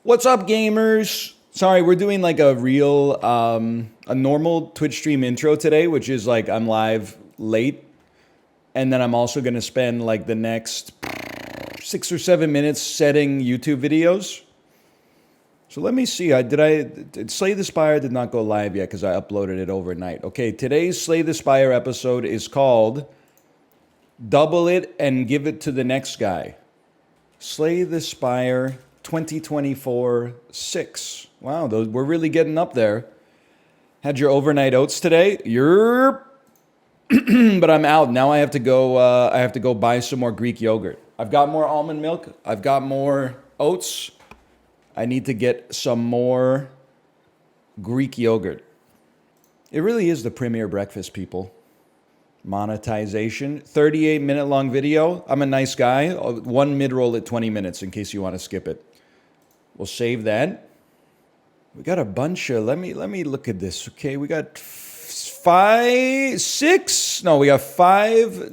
What's up, gamers? Sorry, we're doing like a real, a normal Twitch stream intro today, which is like I'm live late. And then I'm also going to spend like the next 6 or 7 minutes setting YouTube videos. So let me see. Slay the Spire did not go live yet because I uploaded it overnight. Okay, today's Slay the Spire episode is called Double It and Give It to the Next Guy. Slay the Spire 2024 6. Wow, we're really getting up there. Had your overnight oats today? But I'm out. Now I have to go buy some more Greek yogurt. I've got more almond milk. I've got more oats. I need to get some more Greek yogurt. It really is the premier breakfast, people. Monetization. 38-minute long video. I'm a nice guy. One mid-roll at 20 minutes in case you want to skip it. We'll save that. We got a bunch of, let me look at this. Okay, we got five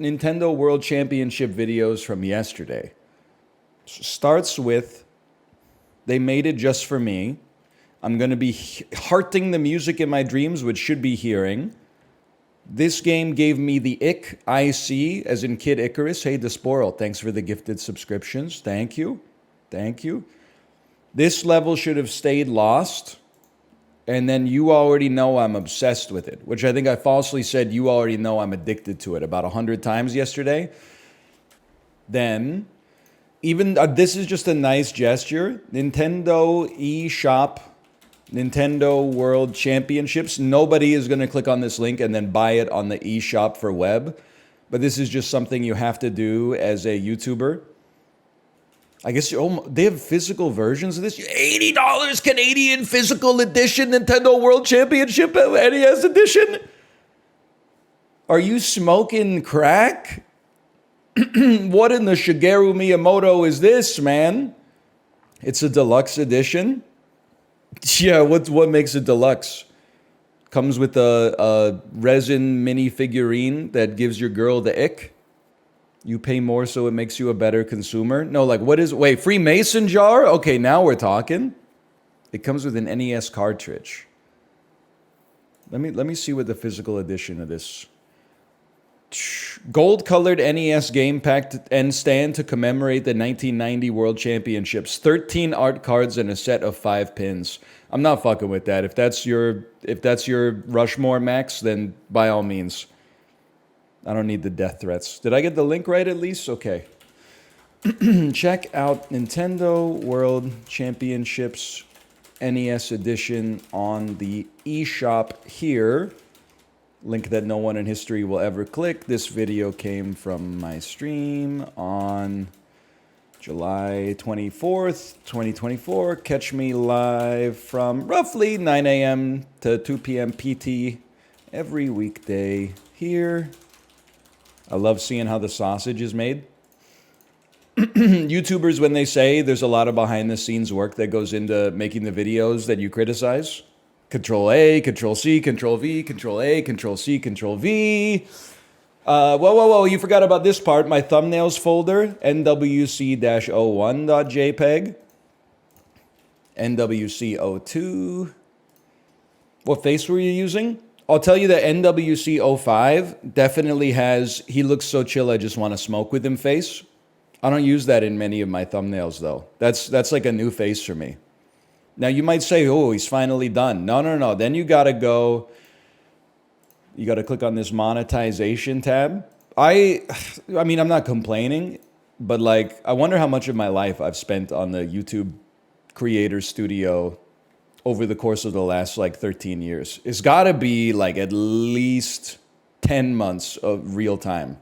Nintendo World Championship videos from yesterday. Starts with, they made it just for me. I'm going to be hearting the music in my dreams, which should be hearing. This game gave me the ick, IC, as in Kid Icarus. Hey, Desporal, thanks for the gifted subscriptions. Thank you. Thank you. This level should have stayed lost. And then you already know I'm obsessed with it, which I think I falsely said you already know I'm addicted to it about 100 times yesterday. Then, even this is just a nice gesture. Nintendo eShop, Nintendo World Championships. Nobody is going to click on this link and then buy it on the eShop for web. But this is just something you have to do as a YouTuber. I guess they have physical versions of this. $80 Canadian physical edition Nintendo World Championship NES edition. Are you smoking crack? What in the Shigeru Miyamoto is this, man? It's a deluxe edition. Yeah, what makes it deluxe? Comes with a resin mini figurine that gives your girl the ick. You pay more so it makes you a better consumer. No, like free mason jar? Okay, now we're talking. It comes with an NES cartridge. Let me see what the physical edition of this. Gold-colored NES game pack and stand to commemorate the 1990 World Championships. 13 art cards and a set of 5 pins. I'm not fucking with that. If that's your Rushmore, Max, then by all means. I don't need the death threats. Did I get the link right at least? Okay. Check out Nintendo World Championships NES edition on the eShop here. Link that no one in history will ever click. This video came from my stream on July 24th, 2024. Catch me live from roughly 9 a.m. to 2 p.m. PT every weekday here. I love seeing how the sausage is made. YouTubers, when they say there's a lot of behind-the-scenes work that goes into making the videos that you criticize. Control-A, Control-C, Control-V, Control-A, Control-C, Control-V. Whoa, you forgot about this part. My thumbnails folder, nwc-01.jpg. NWC02. What face were you using? I'll tell you that NWC05 definitely has, he looks so chill, I just want to smoke with him face. I don't use that in many of my thumbnails, though. That's like a new face for me. Now, you might say, oh, he's finally done. No. Then you got to go, you got to click on this monetization tab. I mean, I'm not complaining, but like, I wonder how much of my life I've spent on the YouTube Creator Studio over the course of the last like 13 years. It's got to be like at least 10 months of real time.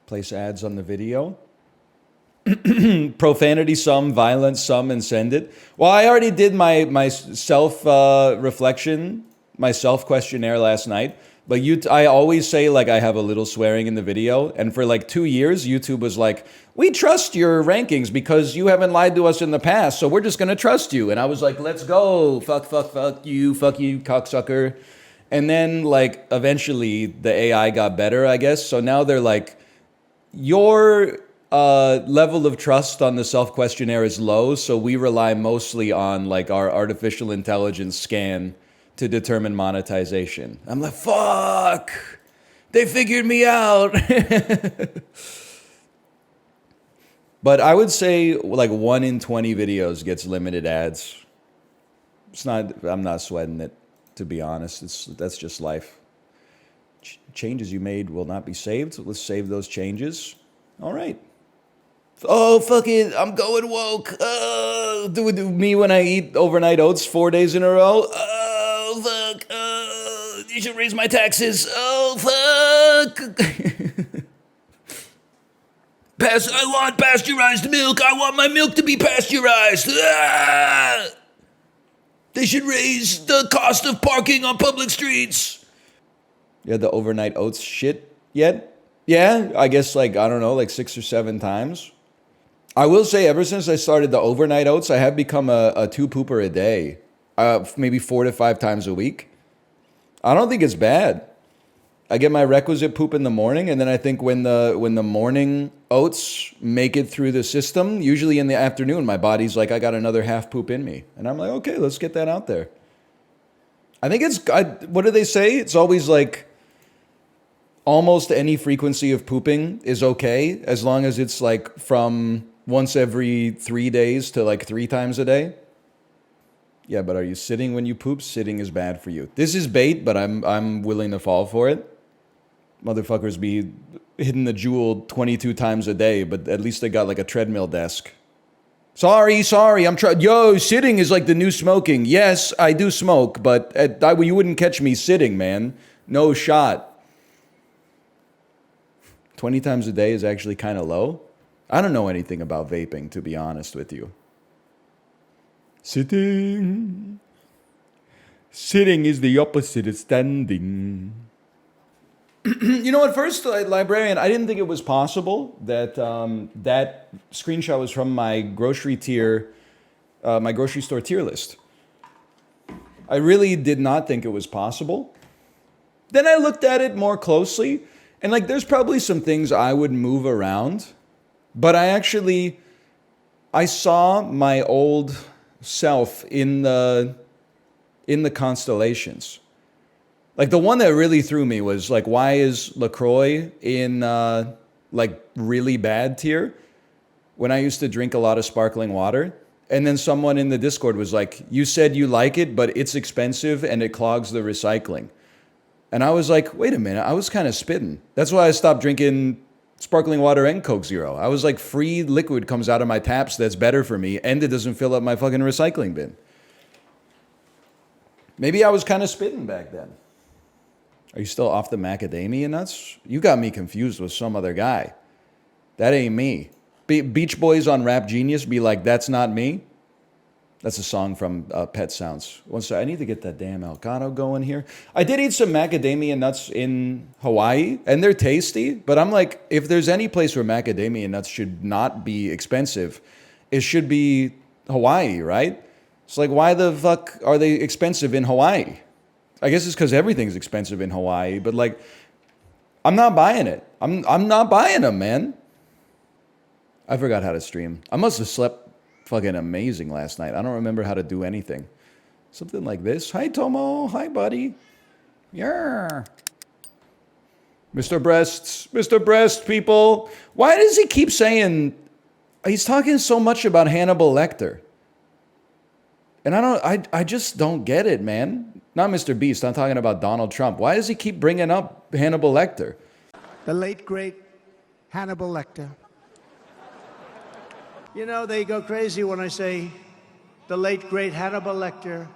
Place ads on the video. Profanity some, violence some, and send it. Well, I already did my self-reflection, my self-questionnaire last night. But I always say like I have a little swearing in the video. And for like 2 years, YouTube was like, we trust your rankings because you haven't lied to us in the past. So we're just going to trust you. And I was like, let's go. Fuck you, cocksucker. And then like eventually the AI got better, I guess. So now they're like, your level of trust on the self-questionnaire is low, so we rely mostly on like our artificial intelligence scan to determine monetization. I'm like, fuck, they figured me out. But I would say like 1 in 20 videos gets limited ads. I'm not sweating it, to be honest. That's just life. Changes you made will not be saved. Let's save those changes. All right. Oh, fuck it. I'm going woke. Do me when I eat overnight oats 4 days in a row. Oh, fuck. You should raise my taxes. Oh, fuck. I want pasteurized milk. I want my milk to be pasteurized. They should raise the cost of parking on public streets. You had the overnight oats shit yet? Yeah, I guess like, I don't know, like 6 or 7 times. I will say ever since I started the overnight oats, I have become a 2-pooper a day. Maybe 4 to 5 times a week. I don't think it's bad. I get my requisite poop in the morning, and then I think when the morning oats make it through the system, usually in the afternoon, my body's like, I got another half poop in me. And I'm like, okay, let's get that out there. I think what do they say? It's always like, almost any frequency of pooping is okay, as long as it's like from once every 3 days to like 3 times a day. Yeah, but are you sitting when you poop? Sitting is bad for you. This is bait, but I'm willing to fall for it. Motherfuckers be hitting the jewel 22 times a day, but at least they got like a treadmill desk. Sorry, I'm trying. Yo, sitting is like the new smoking. Yes, I do smoke, but you wouldn't catch me sitting, man. No shot. 20 times a day is actually kind of low. I don't know anything about vaping, to be honest with you. Sitting is the opposite of standing. You know, at first, librarian, I didn't think it was possible that that screenshot was from my grocery store tier list. I really did not think it was possible. Then I looked at it more closely, and like, there's probably some things I would move around, but I saw my old self in the constellations. Like, the one that really threw me was like, why is LaCroix in like really bad tier when I used to drink a lot of sparkling water? And then someone in the Discord was like, you said you like it, but it's expensive and it clogs the recycling. And I was like, wait a minute, I was kind of spitting. That's why I stopped drinking sparkling water and Coke Zero. I was like, free liquid comes out of my taps that's better for me, and it doesn't fill up my fucking recycling bin. Maybe I was kind of spitting back then. Are you still off the macadamia nuts? You got me confused with some other guy. That ain't me. Beach Boys on Rap Genius be like, that's not me. That's a song from Pet Sounds. I need to get that damn Elgato going here. I did eat some macadamia nuts in Hawaii, and they're tasty, but I'm like, if there's any place where macadamia nuts should not be expensive, it should be Hawaii, right? It's like, why the fuck are they expensive in Hawaii? I guess it's because everything's expensive in Hawaii, but like, I'm not buying it. I'm not buying them, man. I forgot how to stream. I must have slept fucking amazing last night. I don't remember how to do anything. Something like this. Hi, Tomo. Hi, buddy. Yeah. Mr. Breast, people. Why does he keep saying, he's talking so much about Hannibal Lecter? And I just don't get it, man. Not Mr. Beast. I'm talking about Donald Trump. Why does he keep bringing up Hannibal Lecter? The late, great Hannibal Lecter. You know, they go crazy when I say the late, great Hannibal Lecter.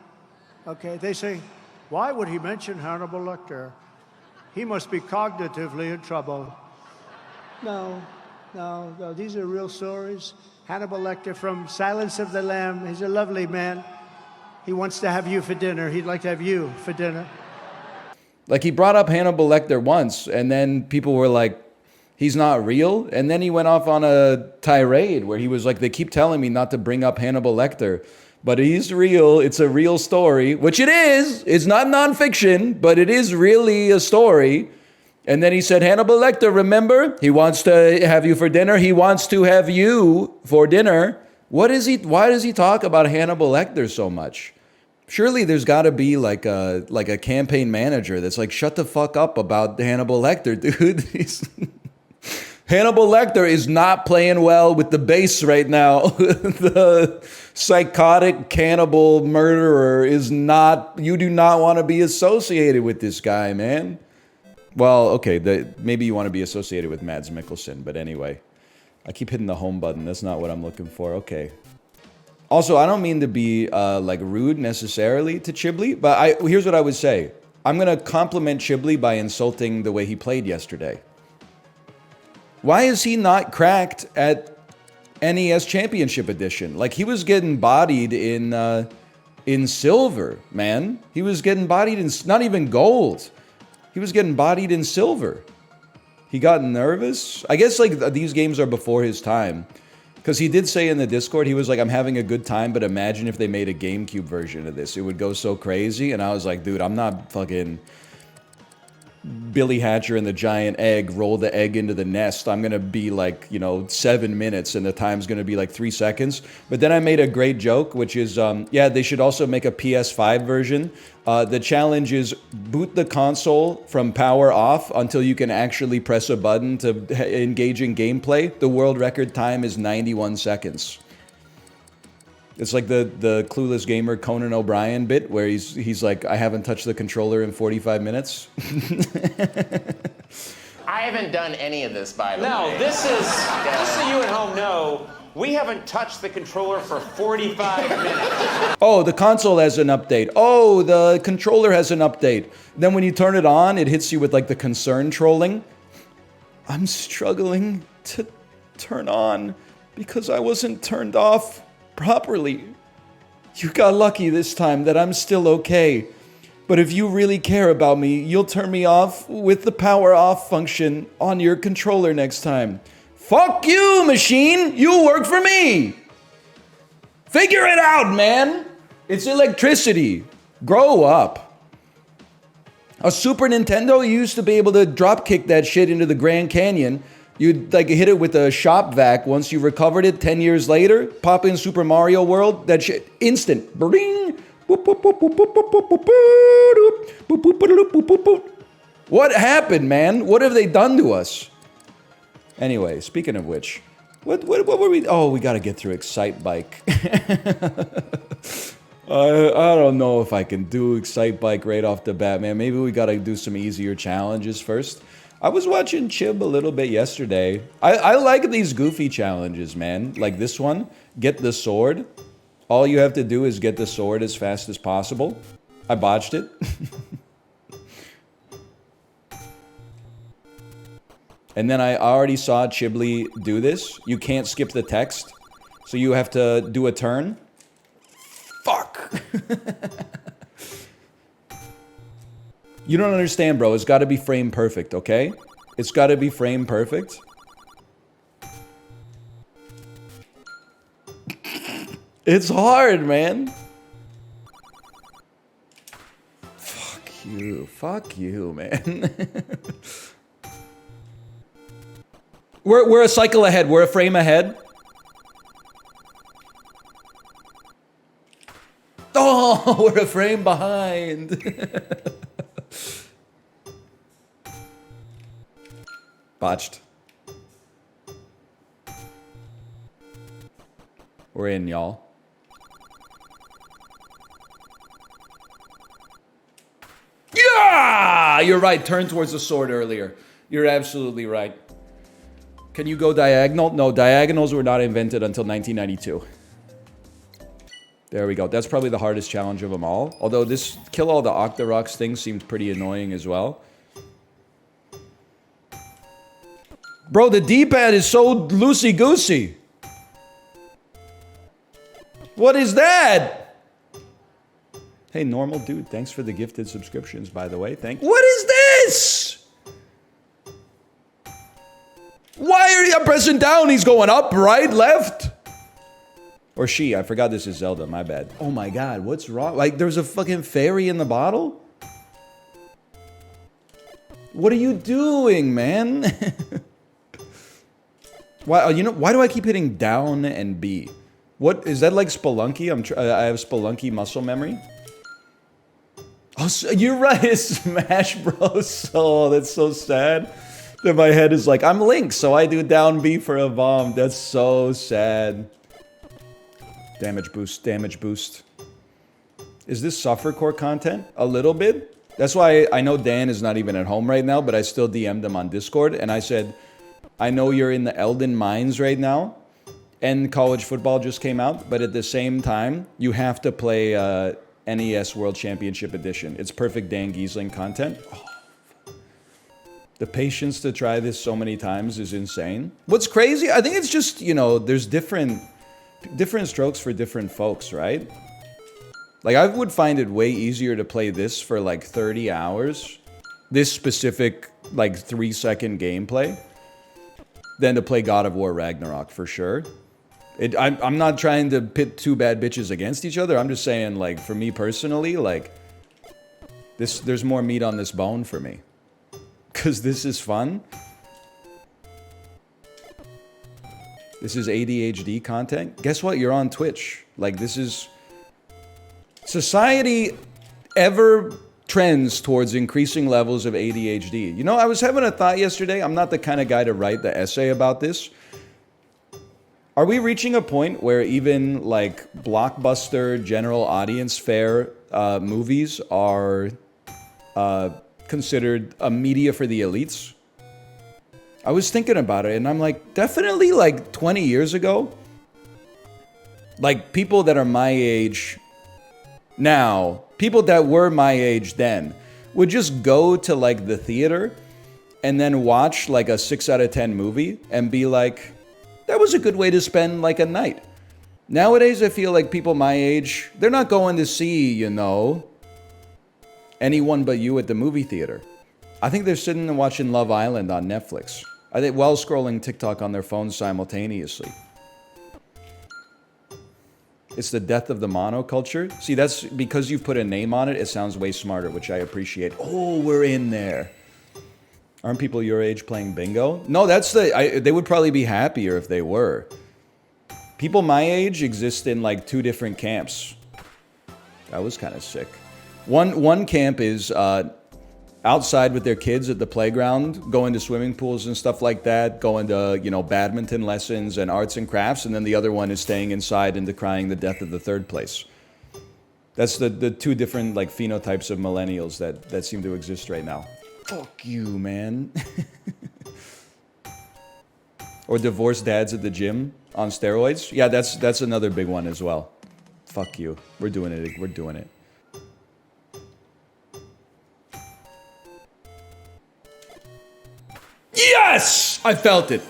Okay, they say, why would he mention Hannibal Lecter? He must be cognitively in trouble. No, these are real stories. Hannibal Lecter from Silence of the Lamb. He's a lovely man. He wants to have you for dinner. He'd like to have you for dinner. Like, he brought up Hannibal Lecter once, and then people were like, he's not real. And then he went off on a tirade where he was like, they keep telling me not to bring up Hannibal Lecter, but he's real. It's a real story, which it is. It's not nonfiction, but it is really a story. And then he said, Hannibal Lecter, remember? He wants to have you for dinner. He wants to have you for dinner. Why does he talk about Hannibal Lecter so much? Surely there's got to be like a campaign manager that's like, shut the fuck up about Hannibal Lecter, dude. Hannibal Lecter is not playing well with the base right now. The psychotic cannibal murderer is not, you do not want to be associated with this guy, man. Well, okay, maybe you want to be associated with Mads Mikkelsen, but anyway. I keep hitting the home button. That's not what I'm looking for. Okay. Also, I don't mean to be like rude necessarily to Chibli, but here's what I would say. I'm going to compliment Chibli by insulting the way he played yesterday. Why is he not cracked at NES Championship Edition? Like, he was getting bodied in silver, man. He was getting bodied in, not even gold. He was getting bodied in silver. He got nervous. I guess like these games are before his time. Because he did say in the Discord, he was like, I'm having a good time, but imagine if they made a GameCube version of this. It would go so crazy. And I was like, dude, I'm not fucking Billy Hatcher and the giant egg, roll the egg into the nest. I'm going to be like, 7 minutes and the time's going to be like 3 seconds. But then I made a great joke, which is, yeah, they should also make a PS5 version. The challenge is boot the console from power off until you can actually press a button to engage in gameplay. The world record time is 91 seconds. It's like the Clueless Gamer Conan O'Brien bit where he's like, I haven't touched the controller in 45 minutes. I haven't done any of this, by the way. No, this is, just so you at home know, we haven't touched the controller for 45 minutes. Oh, the console has an update. Oh, the controller has an update. Then when you turn it on, it hits you with like the concern trolling. I'm struggling to turn on because I wasn't turned off properly. You got lucky this time that I'm still okay. But if you really care about me, you'll turn me off with the power off function on your controller next time. Fuck you, machine! You work for me! Figure it out, man! It's electricity. Grow up. A Super Nintendo, you used to be able to drop kick that shit into the Grand Canyon. You'd like hit it with a shop vac. Once you recovered it 10 years later, pop in Super Mario World, that shit, instant. Bring. What happened, man? What have they done to us? Anyway, speaking of which, what were we? Oh, we got to get through Excite Bike. I don't know if I can do Excite Bike right off the bat, man. Maybe we got to do some easier challenges first. I was watching Chib a little bit yesterday. I like these goofy challenges, man. Like this one, get the sword. All you have to do is get the sword as fast as possible. I botched it. And then I already saw Chibli do this. You can't skip the text. So you have to do a turn. Fuck. You don't understand, bro. It's got to be frame perfect, okay? It's got to be frame perfect. It's hard, man. Fuck you, man. We're a cycle ahead. We're a frame ahead. Oh, we're a frame behind. Botched. We're in, y'all. Yeah! You're right. Turn towards the sword earlier. You're absolutely right. Can you go diagonal? No, diagonals were not invented until 1992. There we go. That's probably the hardest challenge of them all. Although this kill all the Octoroks thing seemed pretty annoying as well. Bro, the D-pad is so loosey-goosey. What is that? Hey, normal dude, thanks for the gifted subscriptions, by the way. What is this? Why are you pressing down? He's going up, right, left? Or she, I forgot this is Zelda, my bad. Oh my god, what's wrong? Like, there's a fucking fairy in the bottle? What are you doing, man? Why? Why do I keep hitting down and B? What is that like Spelunky? I have Spelunky muscle memory. Oh, so, you're right. It's Smash Bros. Oh, that's so sad. That my head is like, I'm Link, so I do down B for a bomb. That's so sad. Damage boost, damage boost. Is this Suffercore content? A little bit. That's why I know Dan is not even at home right now, but I still DM'd him on Discord, and I said, I know you're in the Elden Mines right now, and college football just came out, but at the same time, you have to play NES World Championship Edition. It's perfect Dan Giesling content. Oh. The patience to try this so many times is insane. What's crazy, I think it's just, there's different strokes for different folks, right? Like, I would find it way easier to play this for like 30 hours, this specific like 3-second gameplay, than to play God of War Ragnarok, for sure. I'm not trying to pit two bad bitches against each other. I'm just saying, like, for me personally, like, there's more meat on this bone for me. Because this is fun. This is ADHD content. Guess what? You're on Twitch. Like, this is... Society ever trends towards increasing levels of ADHD. I was having a thought yesterday. I'm not the kind of guy to write the essay about this. Are we reaching a point where even, like, blockbuster, general audience fare movies are... considered a media for the elites? I was thinking about it, and I'm like, definitely like 20 years ago, like people that are my age now, people that were my age then, would just go to like the theater and then watch like a 6 out of 10 movie and be like, that was a good way to spend like a night. Nowadays, I feel like people my age, they're not going to see, anyone but you at the movie theater. I think they're sitting and watching Love Island on Netflix. I think while scrolling TikTok on their phones simultaneously. It's the death of the monoculture. See, that's because you've put a name on it, it sounds way smarter, which I appreciate. Oh, we're in there. Aren't people your age playing bingo? No, they would probably be happier if they were. People my age exist in like 2 different camps. That was kind of sick. One camp is outside with their kids at the playground, going to swimming pools and stuff like that, going to, badminton lessons and arts and crafts, and then the other one is staying inside and decrying the death of the third place. That's the 2 different like phenotypes of millennials that seem to exist right now. Fuck you, man. Or divorced dads at the gym on steroids. Yeah, that's another big one as well. Fuck you. We're doing it. We're doing it. Yes! I felt it.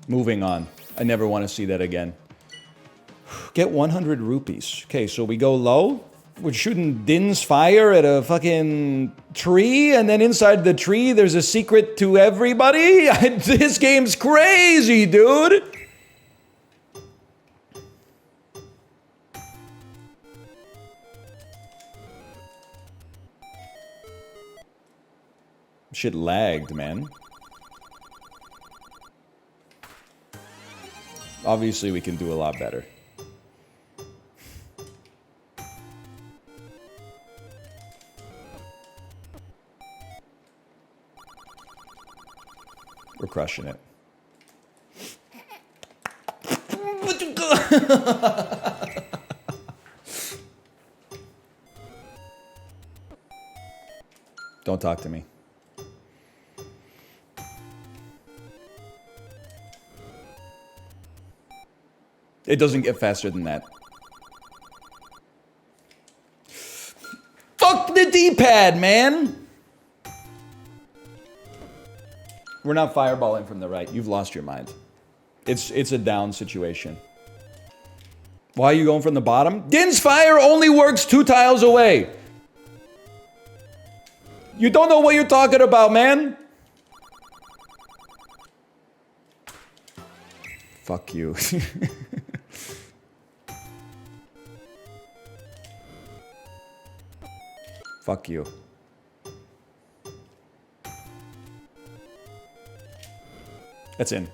Moving on. I never want to see that again. Get 100 rupees. Okay, so we go low. We're shooting Din's fire at a fucking tree, and then inside the tree there's a secret to everybody? This game's crazy, dude! Shit lagged, man. Obviously, we can do a lot better. We're crushing it. Don't talk to me. It doesn't get faster than that. Fuck the D-pad, man! We're not fireballing from the right. You've lost your mind. It's a down situation. Why are you going from the bottom? Din's fire only works 2 tiles away. You don't know what you're talking about, man. Fuck you. Fuck you. That's in.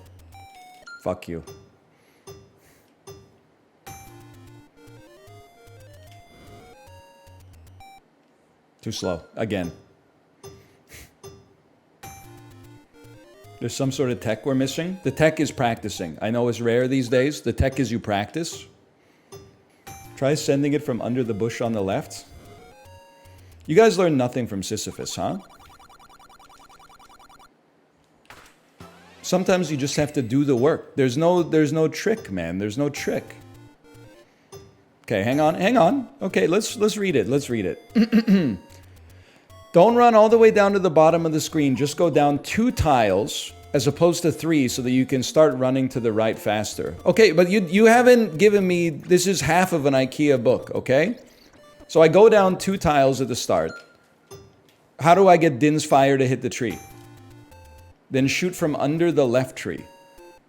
Fuck you. Too slow. Again. There's some sort of tech we're missing. The tech is practicing. I know it's rare these days. The tech is you practice. Try sending it from under the bush on the left. You guys learned nothing from Sisyphus, huh? Sometimes you just have to do the work. There's no trick, man. There's no trick. Okay, hang on. Okay, let's read it. Let's read it. Don't run all the way down to the bottom of the screen. Just go down 2 tiles as opposed to 3 so that you can start running to the right faster. Okay, but you haven't given me... This is half of an IKEA book, okay? So I go down 2 tiles at the start. How do I get Din's fire to hit the tree? Then shoot from under the left tree.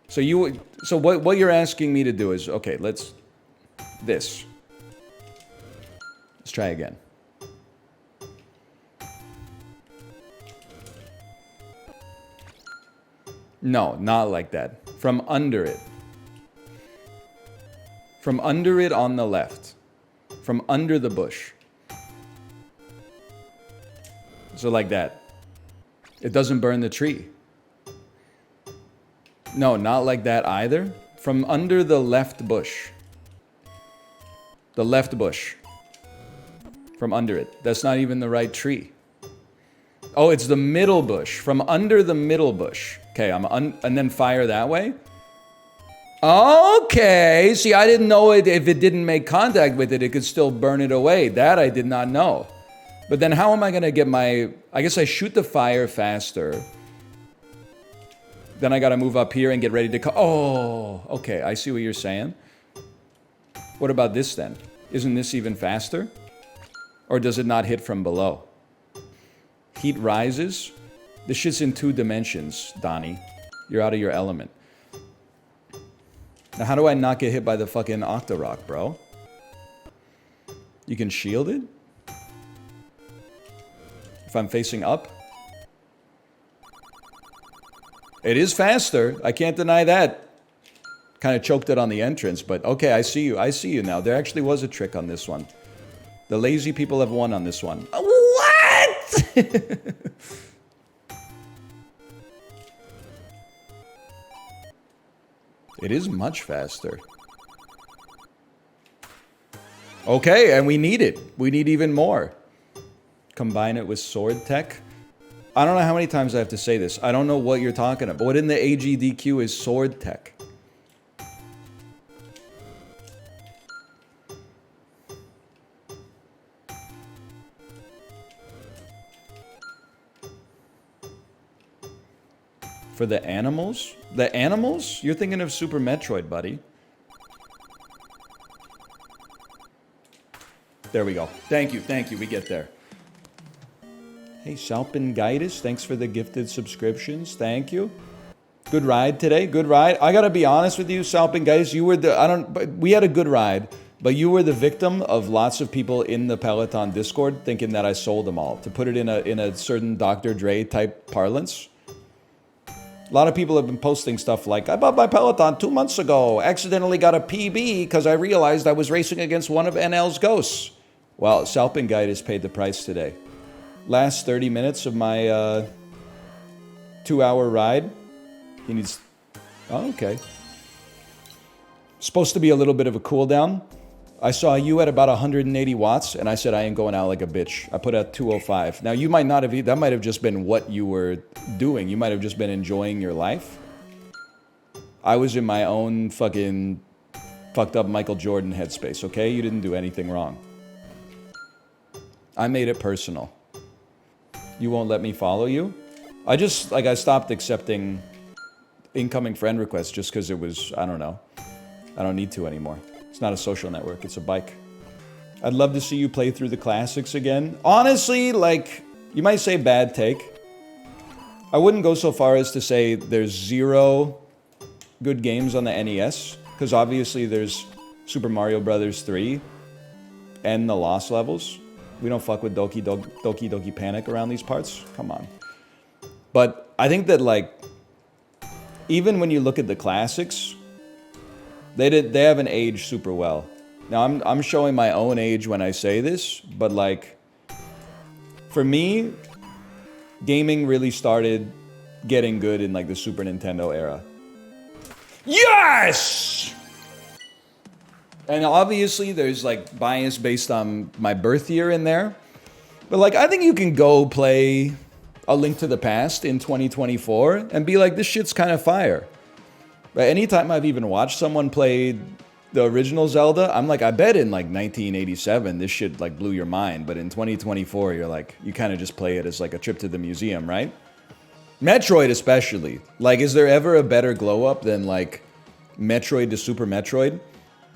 So what you're asking me to do is... Okay, let's try again. No, not like that. From under it. From under it on the left. From under the bush. So like that. It doesn't burn the tree. No, not like that either. From under the left bush. The left bush. From under it. That's not even the right tree. Oh, it's the middle bush. From under the middle bush. Okay, and then fire that way. Okay, see, I didn't know if it didn't make contact with it, it could still burn it away. That I did not know. But then how am I going to get my... I guess I shoot the fire faster. Then I got to move up here and get ready to... Oh, okay, I see what you're saying. What about this then? Isn't this even faster? Or does it not hit from below? Heat rises. This shit's in 2 dimensions, Donnie. You're out of your element. Now, how do I not get hit by the fucking Octorock, bro? You can shield it? If I'm facing up? It is faster. I can't deny that. Kind of choked it on the entrance, but okay, I see you. I see you now. There actually was a trick on this one. The lazy people have won on this one. What? It is much faster. Okay, and we need it. We need even more. Combine it with sword tech. I don't know how many times I have to say this. I don't know what you're talking about. What in the AGDQ is sword tech? For the animals? The animals? You're thinking of Super Metroid, buddy. There we go. Thank you, we get there. Hey, Salpingaitis, thanks for the gifted subscriptions. Thank you. Good ride today, good ride. I gotta be honest with you, Salpingaitis, you were we had a good ride, but you were the victim of lots of people in the Peloton Discord thinking that I sold them all. To put it in a certain Dr. Dre type parlance. A lot of people have been posting stuff like, I bought my Peloton 2 months ago, accidentally got a PB because I realized I was racing against one of NL's ghosts. Well, Salpingaitis paid the price today. Last 30 minutes of my 2-hour ride. He needs... Oh, okay. Supposed to be a little bit of a cool down. I saw you at about 180 watts, and I said I ain't going out like a bitch. I put out 205. Now, you might not have... That might have just been what you were doing. You might have just been enjoying your life. I was in my own fucking fucked up Michael Jordan headspace, okay? You didn't do anything wrong. I made it personal. You won't let me follow you? I stopped accepting incoming friend requests just because it was... I don't know. I don't need to anymore. It's not a social network, it's a bike. I'd love to see you play through the classics again. Honestly, like, you might say bad take. I wouldn't go so far as to say there's 0 good games on the NES, because obviously there's Super Mario Bros. 3 and the Lost Levels. We don't fuck with Doki Doki Panic around these parts. Come on. But I think that, like, even when you look at the classics, they haven't aged super well. Now I'm showing my own age when I say this, but like for me, gaming really started getting good in like the Super Nintendo era. Yes! And obviously there's like bias based on my birth year in there. But like I think you can go play A Link to the Past in 2024 and be like, this shit's kind of fire. But anytime I've even watched someone play the original Zelda, I'm like, I bet in like 1987 this shit like blew your mind. But in 2024, you're like, you kind of just play it as like a trip to the museum, right? Metroid especially. Like, is there ever a better glow up than like Metroid to Super Metroid?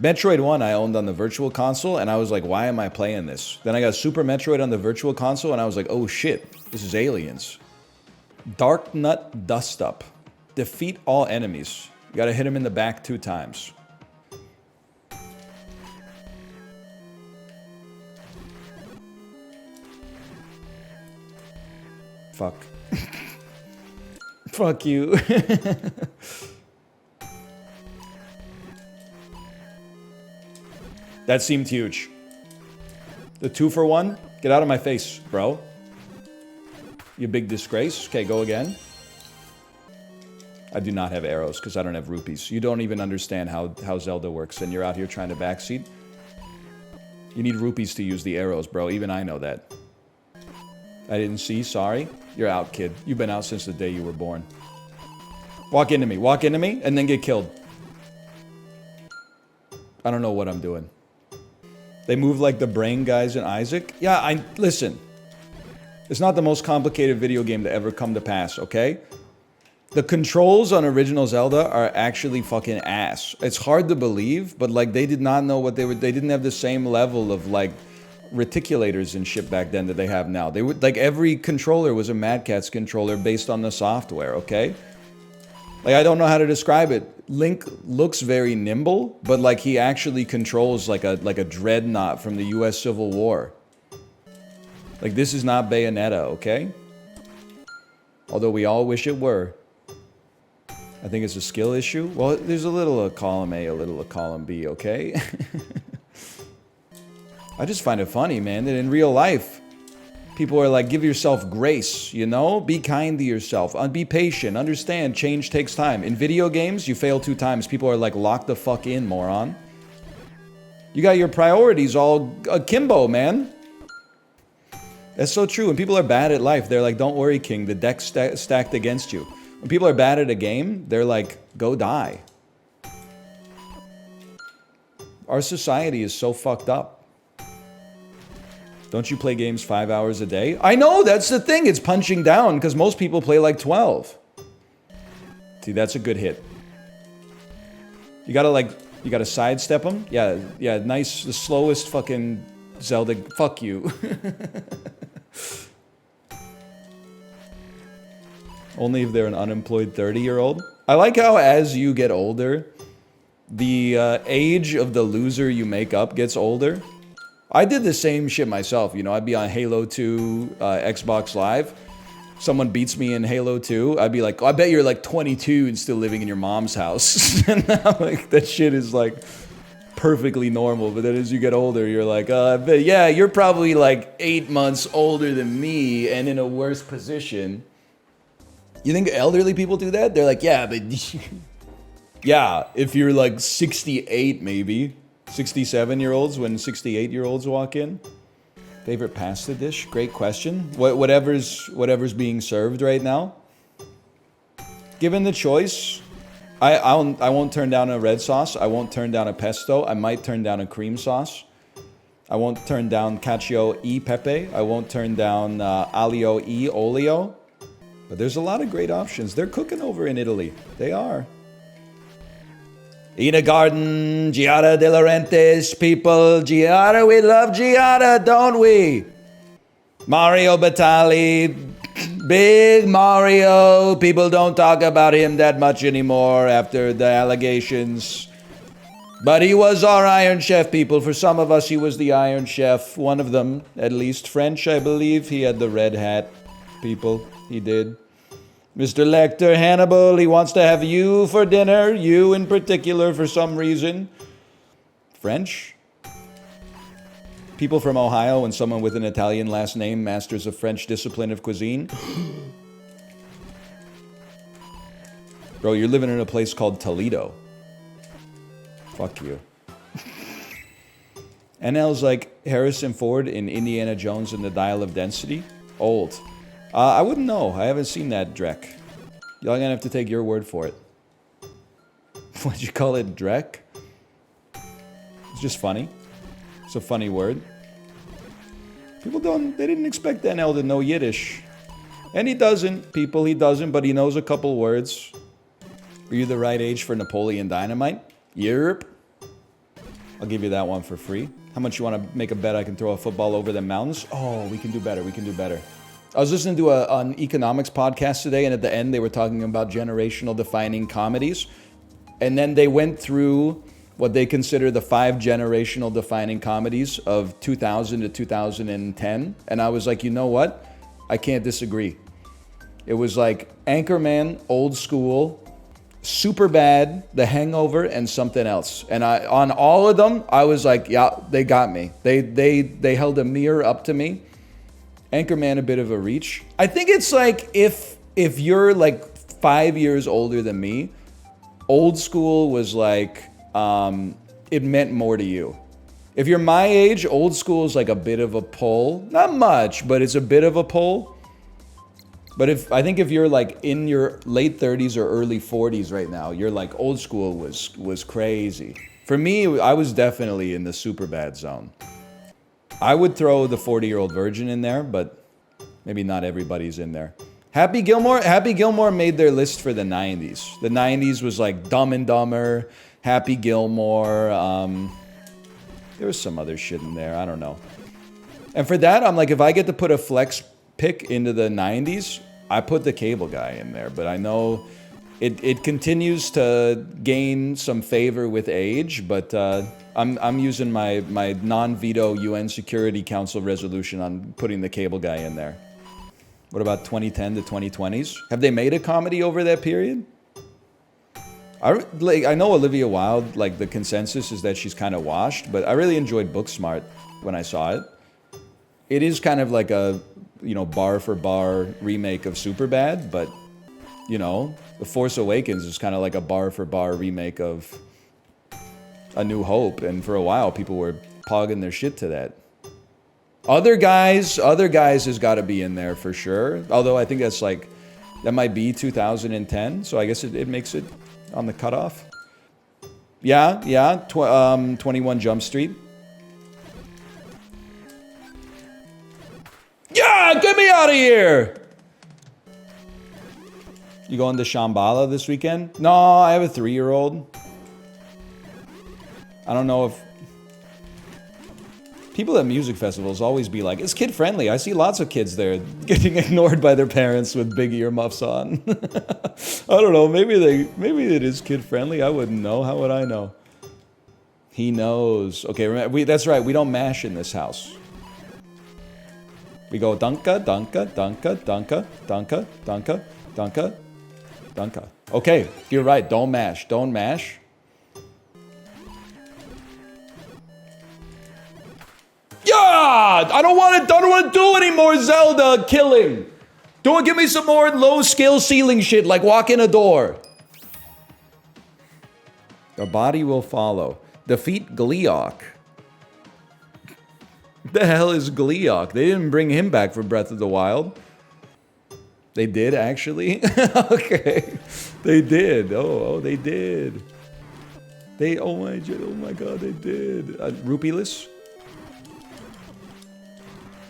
Metroid 1 I owned on the Virtual Console, and I was like, why am I playing this? Then I got Super Metroid on the Virtual Console, and I was like, oh shit, this is aliens. Dark Nut Dust Up. Defeat all enemies. You gotta hit him in the back 2 times. Fuck. Fuck you. That seemed huge. The 2-for-1? Get out of my face, bro. You big disgrace. Okay, go again. I do not have arrows because I don't have rupees. You don't even understand how Zelda works, and you're out here trying to backseat. You need rupees to use the arrows, bro. Even I know that. I didn't see, sorry. You're out, kid. You've been out since the day you were born. Walk into me, and then get killed. I don't know what I'm doing. They move like the brain guys in Isaac. Yeah, listen. It's not the most complicated video game to ever come to pass, okay? The controls on original Zelda are actually fucking ass. It's hard to believe, but like they did not know what they didn't have the same level of like reticulators and shit back then that they have now. They would like every controller was a Mad Catz controller based on the software, okay? Like I don't know how to describe it. Link looks very nimble, but like he actually controls like a dreadnought from the US Civil War. Like this is not Bayonetta, okay? Although we all wish it were. I think it's a skill issue. Well, there's a little of column A, a little of column B, okay? I just find it funny, man, that in real life, people are like, give yourself grace, you know? Be kind to yourself. Be patient. Understand, change takes time. In video games, you fail 2 times. People are like, lock the fuck in, moron. You got your priorities all akimbo, man. That's so true. When people are bad at life, they're like, don't worry, king. The deck's stacked against you. When people are bad at a game, they're like, go die. Our society is so fucked up. Don't you play games 5 hours a day? I know, that's the thing. It's punching down because most people play like 12. See, that's a good hit. You gotta sidestep them. Yeah, nice. The slowest fucking Zelda. Fuck you. Only if they're an unemployed 30-year-old. I like how as you get older, the age of the loser you make up gets older. I did the same shit myself, you know, I'd be on Halo 2, Xbox Live. Someone beats me in Halo 2, I'd be like, oh, I bet you're like 22 and still living in your mom's house. And I'm like, that shit is like perfectly normal. But then as you get older, you're like, I bet, yeah, you're probably like 8 months older than me and in a worse position. You think elderly people do that? They're like, yeah, but yeah, if you're like 68 maybe. 67-year-olds when 68-year-olds walk in. Favorite pasta dish? Great question. Whatever's being served right now. Given the choice, I won't turn down a red sauce. I won't turn down a pesto. I might turn down a cream sauce. I won't turn down cacio e pepe. I won't turn down aglio e olio. But there's a lot of great options. They're cooking over in Italy. They are. Ina Garden, Giada De Laurentiis, people. Giada, we love Giada, don't we? Mario Batali, big Mario. People don't talk about him that much anymore after the allegations. But he was our Iron Chef, people. For some of us, he was the Iron Chef. One of them, at least. French, I believe. He had the red hat, people. He did. Mr. Lecter, Hannibal, he wants to have you for dinner. You in particular for some reason. French? People from Ohio and someone with an Italian last name, masters of French discipline of cuisine. Bro, you're living in a place called Toledo. Fuck you. NL's like Harrison Ford in Indiana Jones and the Dial of Density. Old. I wouldn't know. I haven't seen that, Drek. Y'all gonna have to take your word for it. What'd you call it, Drek? It's just funny. It's a funny word. People they didn't expect NL to know Yiddish. And he doesn't, people, he doesn't, but he knows a couple words. Are you the right age for Napoleon Dynamite? Yerp. I'll give you that one for free. How much you want to make a bet I can throw a football over the mountains? Oh, we can do better. We can do better. I was listening to an economics podcast today, and at the end they were talking about generational defining comedies. And then they went through what they consider the 5 generational defining comedies of 2000 to 2010. And I was like, you know what? I can't disagree. It was like Anchorman, Old School, Superbad, The Hangover, and something else. And on all of them, I was like, yeah, they got me. They held a mirror up to me. Anchorman, a bit of a reach. I think it's like if you're like 5 years older than me, Old School was like, it meant more to you. If you're my age, Old School is like a bit of a pull. Not much, but it's a bit of a pull. But I think if you're like in your late 30s or early 40s right now, you're like Old School was crazy. For me, I was definitely in the super bad zone. I would throw the 40-year-old virgin in there, but maybe not everybody's in there. Happy Gilmore made their list for the 90s. The 90s was like Dumb and Dumber, Happy Gilmore. There was some other shit in there. I don't know. And for that, I'm like, if I get to put a flex pick into the 90s, I put the Cable Guy in there. But I know it continues to gain some favor with age. But I'm using my non-veto UN Security Council resolution on putting the Cable Guy in there. What about 2010 to 2020s? Have they made a comedy over that period? I know Olivia Wilde, like the consensus is that she's kind of washed, but I really enjoyed Booksmart when I saw it. It is kind of like a, bar for bar remake of Superbad, but, The Force Awakens is kind of like a bar for bar remake of A New Hope, and for a while people were pogging their shit to that. Other guys has got to be in there for sure. Although I think that might be 2010, so I guess it makes it on the cutoff. Yeah, 21 Jump Street. Yeah, get me out of here! You going to Shambala this weekend? No, I have a 3-year-old. I don't know if... People at music festivals always be like, it's kid friendly. I see lots of kids there getting ignored by their parents with big earmuffs on. I don't know, maybe it is kid friendly. I wouldn't know. How would I know? He knows. Okay, remember, that's right. We don't mash in this house. We go dunka, dunka, dunka, dunka, dunka, dunka, dunka, dunka. Okay, you're right. Don't mash. Don't mash. Yeah! I don't want to do any more Zelda killing. Give me some more low skill ceiling shit like walk in a door. The body will follow. Defeat Gleeok. The hell is Gleeok? They didn't bring him back for Breath of the Wild. They did, actually? Okay. They did. Oh, they did. Oh my god, they did. Rupeeless?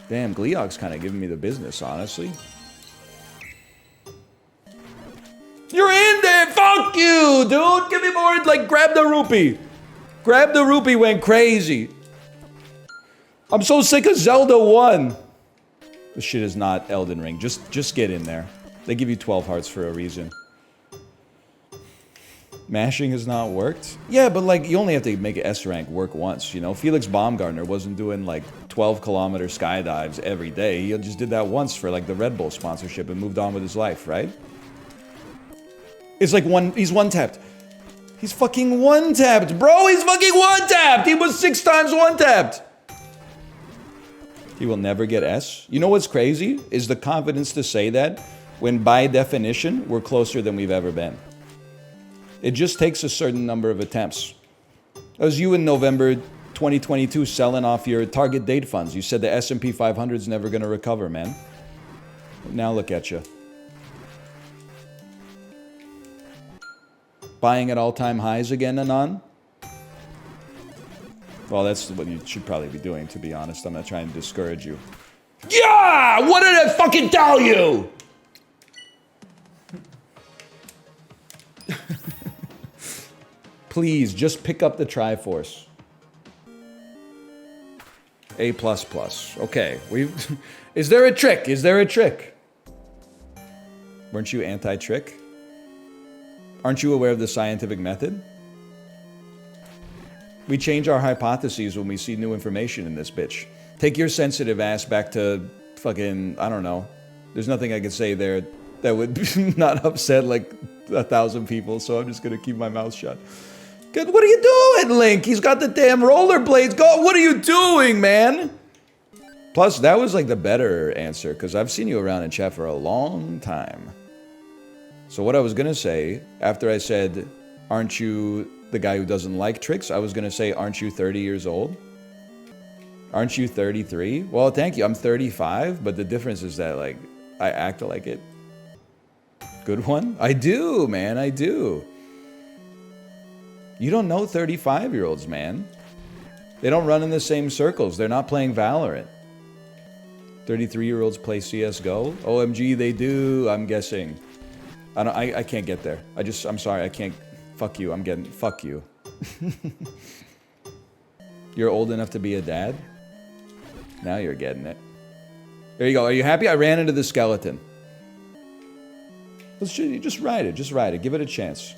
Damn, Gleeok's kind of giving me the business, honestly. You're in there! Fuck you, dude! Give me more, grab the rupee. Grab the rupee went crazy. I'm so sick of Zelda 1. This shit is not Elden Ring. Just get in there. They give you 12 hearts for a reason. Mashing has not worked? Yeah, but you only have to make an S rank work once, Felix Baumgartner wasn't doing 12-kilometer skydives every day. He just did that once for the Red Bull sponsorship and moved on with his life, right? It's like he's one-tapped. He's fucking one-tapped, bro. He's fucking one-tapped. He was 6 times one-tapped. He will never get S. You know what's crazy? Is the confidence to say that when by definition, we're closer than we've ever been. It just takes a certain number of attempts. That was you in November 2022 selling off your target date funds. You said the S&P 500 is never going to recover, man. Now look at you. Buying at all-time highs again, Anon? Well, that's what you should probably be doing, to be honest. I'm not trying to discourage you. Yeah! What did I fucking tell you? Please, just pick up the Triforce. A++. Okay, is there a trick? Is there a trick? Weren't you anti-trick? Aren't you aware of the scientific method? We change our hypotheses when we see new information in this bitch. Take your sensitive ass back to fucking, I don't know. There's nothing I could say there that would not upset like 1,000 people, so I'm just gonna keep my mouth shut. Good, what are you doing, Link? He's got the damn rollerblades. Go, what are you doing, man? Plus, that was like the better answer, because I've seen you around in chat for a long time. So what I was gonna say, after I said, aren't you the guy who doesn't like tricks? I was gonna say, aren't you 30 years old? Aren't you 33? Well, thank you, I'm 35, but the difference is that, like, I act like it. Good one? I do, man, I do. You don't know 35-year-olds, man. They don't run in the same circles. They're not playing Valorant. 33-year-olds play CSGO? OMG, they do, I'm guessing. I can't get there. I'm sorry, I can't. Fuck you, fuck you. You're old enough to be a dad? Now you're getting it. There you go, are you happy? I ran into the skeleton. Just ride it, give it a chance.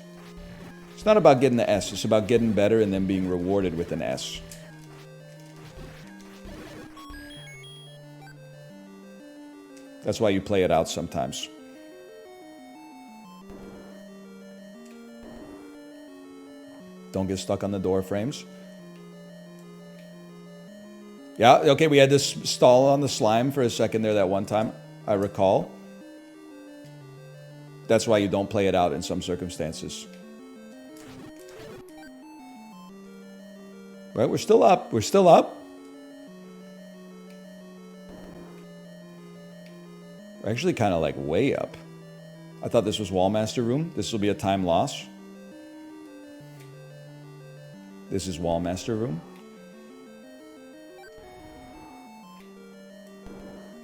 It's not about getting the S, it's about getting better and then being rewarded with an S. That's why you play it out sometimes. Don't get stuck on the door frames. Yeah, okay, we had this stall on the slime for a second there that one time, I recall. That's why you don't play it out in some circumstances. Right, we're still up. We're still up. We're actually kind of like way up. I thought this was Wallmaster Room. This will be a time loss. This is Wallmaster Room.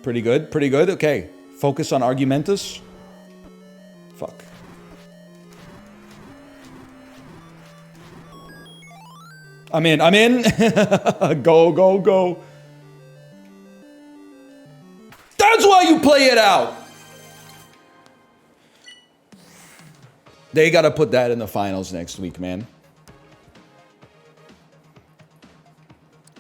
Pretty good, pretty good. Okay, focus on Argumentus. Fuck. I'm in. Go, go, go. That's why you play it out. They gotta put that in the finals next week, man.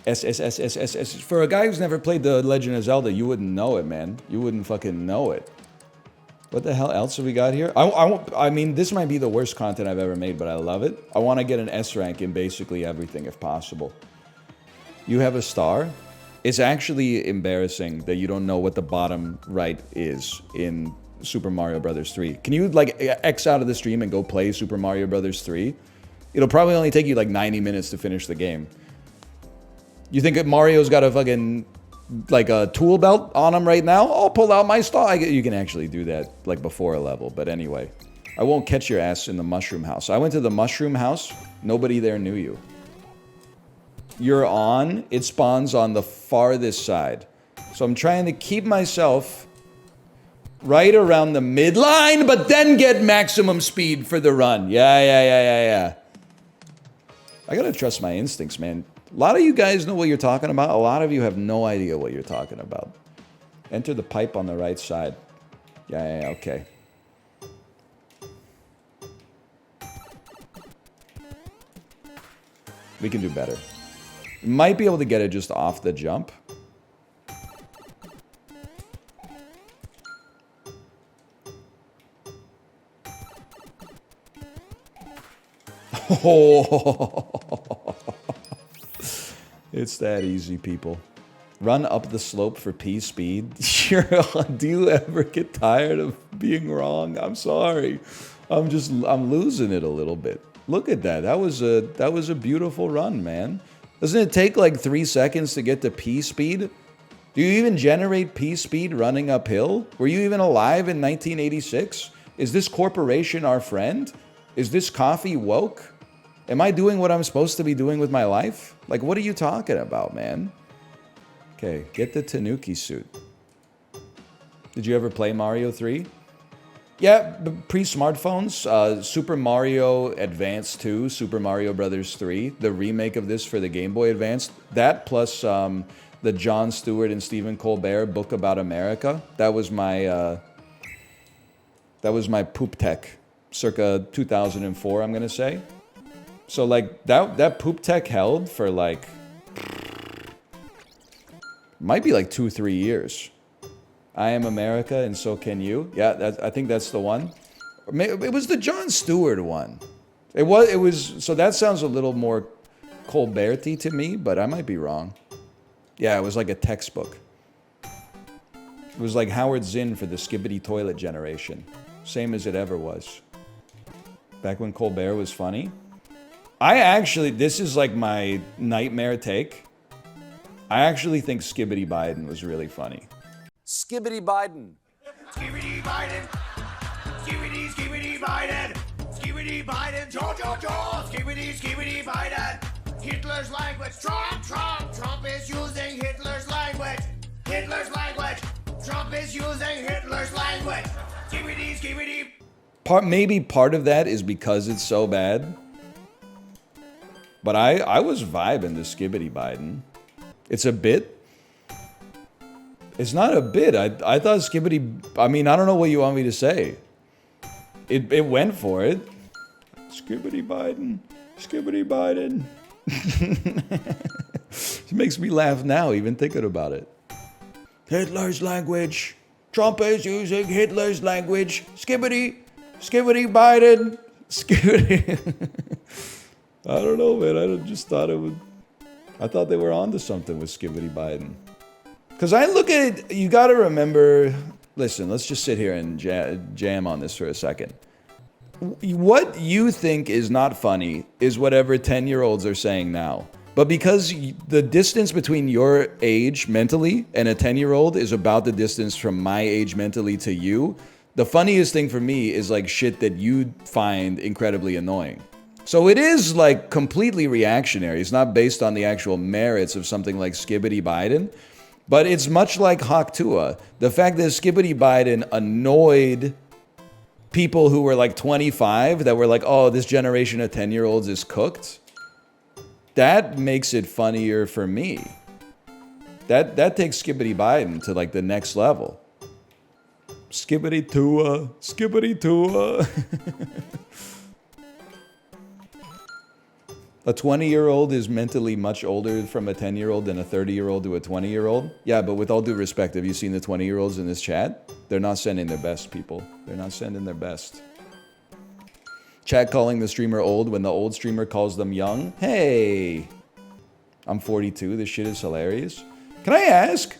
S. For a guy who's never played The Legend of Zelda, you wouldn't know it, man. You wouldn't fucking know it. What the hell else have we got here? I mean, this might be the worst content I've ever made, but I love it. I want to get an S rank in basically everything if possible. You have a star? It's actually embarrassing that you don't know what the bottom right is in Super Mario Bros. 3. Can you, like, X out of the stream and go play Super Mario Bros. 3? It'll probably only take you, like, 90 minutes to finish the game. You think Mario's got a fucking, like, a tool belt on him right now? I'll pull out my star. You can actually do that, like, before a level. But anyway, I won't catch your ass in the mushroom house. I went to the mushroom house. Nobody there knew you. You're on. It spawns on the farthest side. So I'm trying to keep myself right around the midline, but then get maximum speed for the run. Yeah. I gotta trust my instincts, man. A lot of you guys know what you're talking about. A lot of you have no idea what you're talking about. Enter the pipe on the right side. Yeah, okay. We can do better. Might be able to get it just off the jump. Oh. It's that easy, people. Run up the slope for P speed. Do you ever get tired of being wrong? I'm sorry. I'm losing it a little bit. Look at that. That was a beautiful run, man. Doesn't it take like 3 seconds to get to P speed? Do you even generate P speed running uphill? Were you even alive in 1986? Is this corporation our friend? Is this coffee woke? Am I doing what I'm supposed to be doing with my life? Like, what are you talking about, man? Okay, get the Tanuki suit. Did you ever play Mario 3? Yeah, pre-smartphones. Super Mario Advance 2, Super Mario Brothers 3, the remake of this for the Game Boy Advance. That plus the Jon Stewart and Stephen Colbert book about America. That was my poop tech, circa 2004, I'm gonna say. So like that poop tech held for like, might be like 2-3 years. I am America and so can you. Yeah, I think that's the one. It was the Jon Stewart one. It was. So that sounds a little more Colberty to me, but I might be wrong. Yeah, it was like a textbook. It was like Howard Zinn for the Skibidi toilet generation. Same as it ever was. Back when Colbert was funny. This is like my nightmare take. I actually think Skibidi Biden was really funny. Skibidi Biden. Skibidi Biden. Skibidi Biden. Skibidi Biden. Joe. Skibidi Biden. Hitler's language. Trump is using Hitler's language. Trump is using Hitler's language. Skibidi. Maybe part of that is because it's so bad. But I was vibing to Skibidi Biden. It's a bit. It's not a bit. I thought Skibidi... I mean, I don't know what you want me to say. It went for it. Skibidi Biden. It makes me laugh now, even thinking about it. Hitler's language. Trump is using Hitler's language. Skibidi Biden. Skibidi... I don't know, man. I just thought it would... I thought they were onto something with Skibidi Biden. Because I look at it, you got to remember... Listen, let's just sit here and jam on this for a second. What you think is not funny is whatever 10-year-olds are saying now. But because the distance between your age mentally and a 10-year-old is about the distance from my age mentally to you, the funniest thing for me is like shit that you find incredibly annoying. So it is like completely reactionary. It's not based on the actual merits of something like Skibidi Biden. But it's much like Haktua. The fact that Skibidi Biden annoyed people who were like 25 that were like, oh, this generation of 10-year-olds is cooked. That makes it funnier for me. That takes Skibidi Biden to like the next level. Skibidi Tua. A 20-year-old is mentally much older from a 10-year-old than a 30-year-old to a 20-year-old. Yeah, but with all due respect, have you seen the 20-year-olds in this chat? They're not sending their best, people. They're not sending their best. Chat calling the streamer old when the old streamer calls them young. Hey! I'm 42. This shit is hilarious. Can I ask?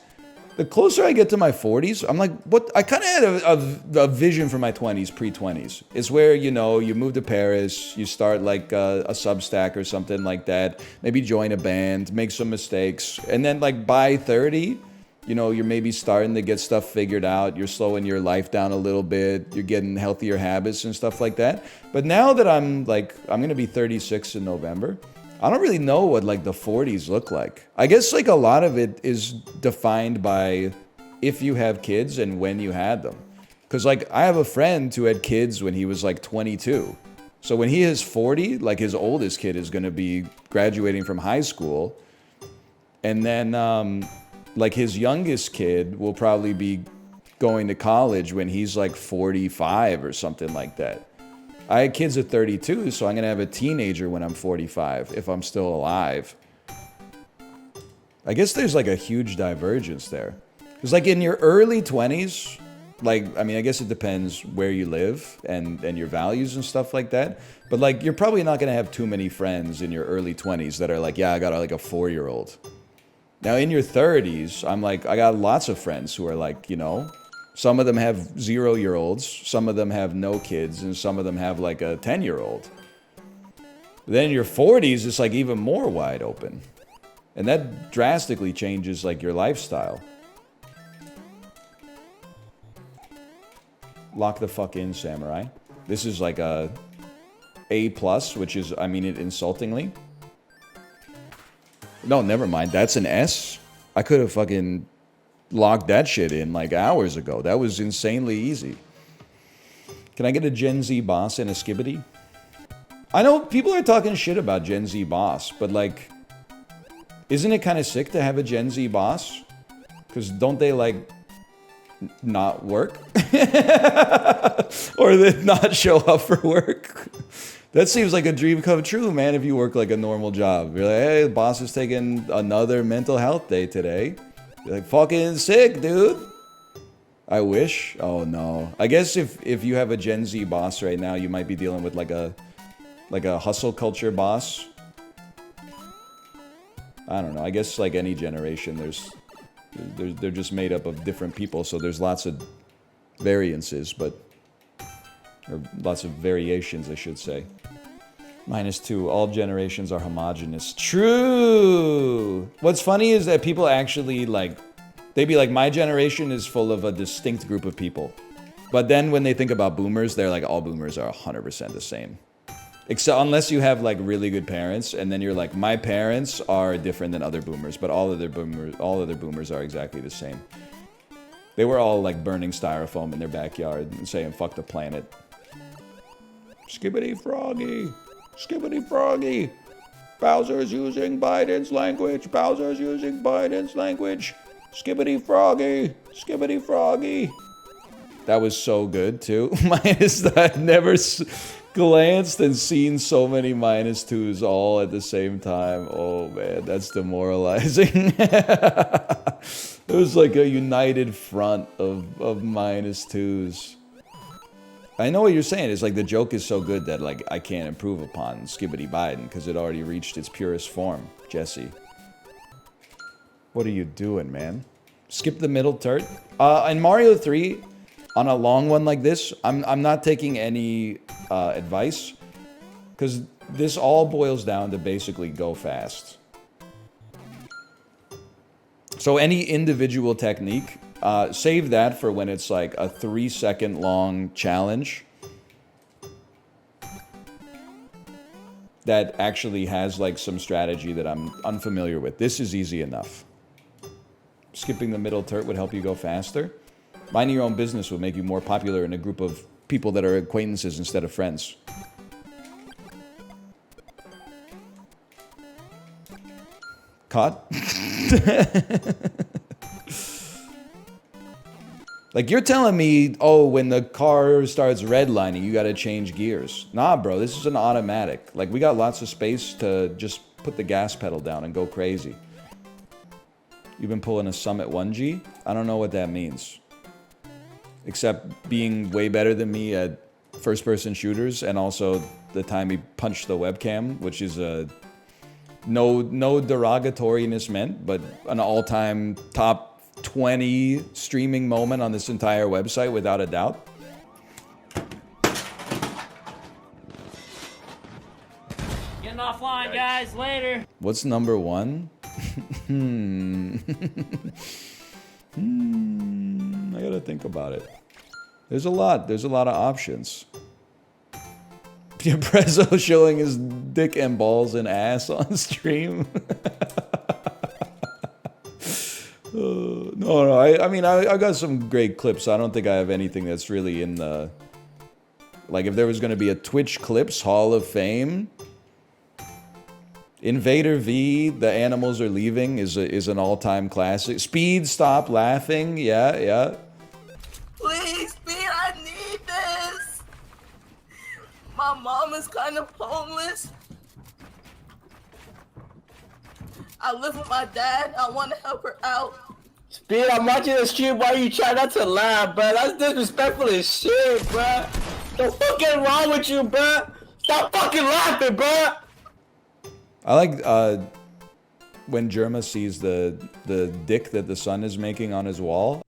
The closer I get to my 40s, I'm like, what? I kind of had a vision for my 20s, pre-20s. It's where, you know, you move to Paris, you start like a Substack or something like that, maybe join a band, make some mistakes, and then like by 30, you know, you're maybe starting to get stuff figured out, you're slowing your life down a little bit, you're getting healthier habits and stuff like that. But now that I'm going to be 36 in November, I don't really know what like the 40s look like. I guess like a lot of it is defined by if you have kids and when you had them. Because like I have a friend who had kids when he was like 22. So when he is 40, like his oldest kid is going to be graduating from high school. And then like his youngest kid will probably be going to college when he's like 45 or something like that. I had kids at 32, so I'm going to have a teenager when I'm 45, if I'm still alive. I guess there's like a huge divergence there. Because like in your early 20s, Like, I mean, I guess it depends where you live and your values and stuff like that. But like, you're probably not gonna have too many friends in your early 20s that are like, yeah, I got like a 4-year-old. Now in your 30s, I'm like, I got lots of friends who are like, you know, some of them have 0-year-olds, some of them have no kids, and some of them have like a 10-year-old. Then in your 40s, it's like even more wide open. And that drastically changes like your lifestyle. Lock the fuck in, samurai. This is like a A+, which is, I mean it insultingly. No, never mind. That's an S. I could have fucking locked that shit in like hours ago. That was insanely easy. Can I get a Gen Z boss and a Skibidi? I know people are talking shit about Gen Z boss, but like, isn't it kind of sick to have a Gen Z boss? Because don't they like not work? Or they not show up for work? That seems like a dream come true, man, if you work like a normal job. You're like, hey, the boss is taking another mental health day today. You're like, fucking sick, dude. I wish. Oh, no. I guess if you have a Gen Z boss right now, you might be dealing with like a hustle culture boss. I don't know. I guess like any generation, they're just made up of different people, so there's lots of variances, or lots of variations, I should say. -2, all generations are homogenous. True! What's funny is that people actually, like, they'd be like, my generation is full of a distinct group of people. But then when they think about boomers, they're like, all boomers are 100% the same. Except unless you have, like, really good parents, and then you're like, my parents are different than other boomers, but all other boomers are exactly the same. They were all, like, burning styrofoam in their backyard and saying, fuck the planet. Skibidi Froggy! Skibidi Froggy! Bowser's using Biden's language! Bowser's using Biden's language! Skibidi Froggy! Skibidi Froggy! That was so good, too. Minus that I've never glanced and seen so many -2s all at the same time. Oh, man, that's demoralizing. It was like a united front of -2s. I know what you're saying. It's like the joke is so good that like I can't improve upon Skibidi Biden because it already reached its purest form. Jesse, what are you doing, man? Skip the middle turret. In Mario 3, on a long one like this, I'm not taking any advice because this all boils down to basically go fast. So any individual technique. Save that for when it's like a 3-second long challenge that actually has like some strategy that I'm unfamiliar with. This is easy enough. Skipping the middle turret would help you go faster. Minding your own business would make you more popular in a group of people that are acquaintances instead of friends. Caught? Like, you're telling me, oh, when the car starts redlining, you gotta change gears. Nah, bro, this is an automatic. Like, we got lots of space to just put the gas pedal down and go crazy. You've been pulling a Summit 1G? I don't know what that means. Except being way better than me at first-person shooters, and also the time he punched the webcam, which is no derogatoriness meant, but an all-time top 20 streaming moment on this entire website without a doubt. Getting offline, guys. Later. What's number 1? I gotta think about it. There's a lot of options. Prezzo showing his dick and balls and ass on stream. No, I mean, I got some great clips. I don't think I have anything that's really in the... Like, if there was going to be a Twitch Clips Hall of Fame, Invader V, The Animals Are Leaving is an all-time classic. Speed, Stop Laughing, yeah. Please, Speed, I need this. My mom is kind of homeless. I live with my dad. I want to help her out. Speed, I'm watching the stream. Why you try not to laugh, bro? That's disrespectful as shit, bro. The fucking wrong with you, bro? Stop fucking laughing, bro. I like when Germa sees the dick that the sun is making on his wall.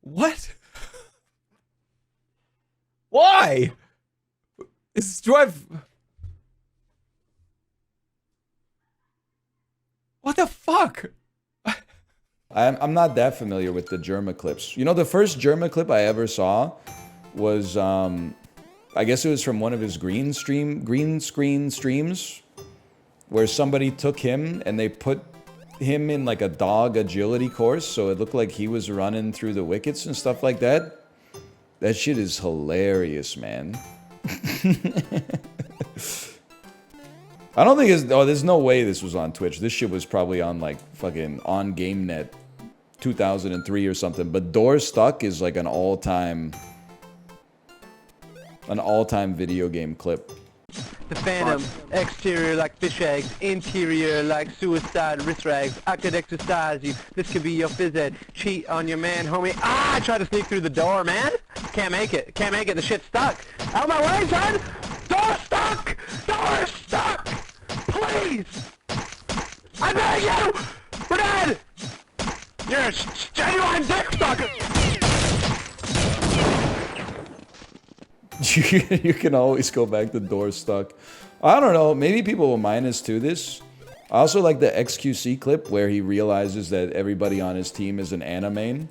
What? Why? Do I... What the fuck? I'm not that familiar with the Germa clips. You know, the first Germa clip I ever saw was, I guess it was from one of his green screen streams, where somebody took him and they put him in like a dog agility course, so it looked like he was running through the wickets and stuff like that. That shit is hilarious, man. I don't think it's... Oh, there's no way this was on Twitch. This shit was probably on, like, fucking on GameNet 2003 or something. But Door Stuck is, like, an all-time video game clip. The Phantom, exterior like fish eggs, interior like suicide wrist rags. I could exercise you, this could be your phys ed. Cheat on your man, homie. Ah, I tried to sneak through the door, man. Can't make it, the shit's stuck. Out of my way, son! Door stuck! Door stuck! Please! I beg you! We're dead! You're a genuine dick sucker! You can always go back to Door Stuck. I don't know, maybe people will minus to this. I also like the XQC clip where he realizes that everybody on his team is an anime.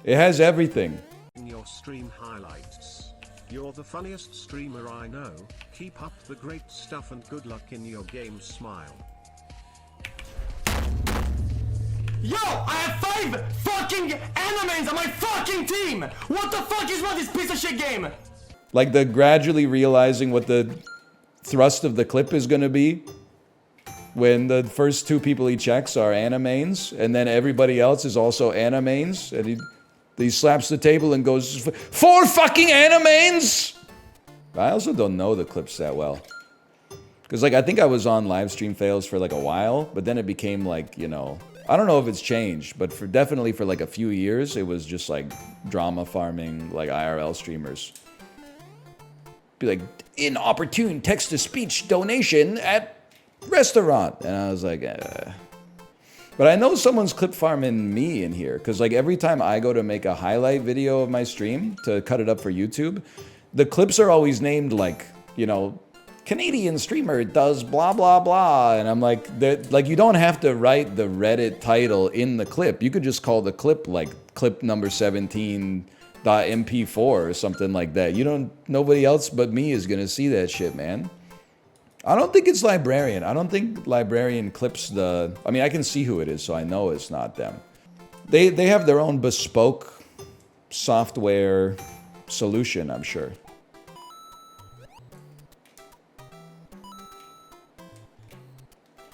It has everything. Your stream highlights. You're the funniest streamer I know. Keep up the great stuff and good luck in your game. Smile. Yo, I have 5 fucking animes on my fucking team! What the fuck is wrong with this piece of shit game? Like the gradually realizing what the thrust of the clip is gonna be. When the first 2 people he checks are animains, and then everybody else is also animains, and he slaps the table and goes, 4 fucking animains! I also don't know the clips that well. Because, like, I think I was on live stream fails for, like, a while, but then it became, like, you know... I don't know if it's changed, but definitely for, like, a few years, it was just, like, drama farming, like, IRL streamers. Be like, inopportune text-to-speech donation at restaurant. And I was like, But I know someone's clip farming me in here, because, like, every time I go to make a highlight video of my stream to cut it up for YouTube, the clips are always named, like, you know, Canadian streamer does blah, blah, blah. And I'm like, you don't have to write the Reddit title in the clip. You could just call the clip, like, clip number 17.mp4 or something like that. Nobody else but me is gonna see that shit, man. I don't think it's Librarian. I don't think Librarian clips the... I mean, I can see who it is, so I know it's not them. They have their own bespoke software solution, I'm sure.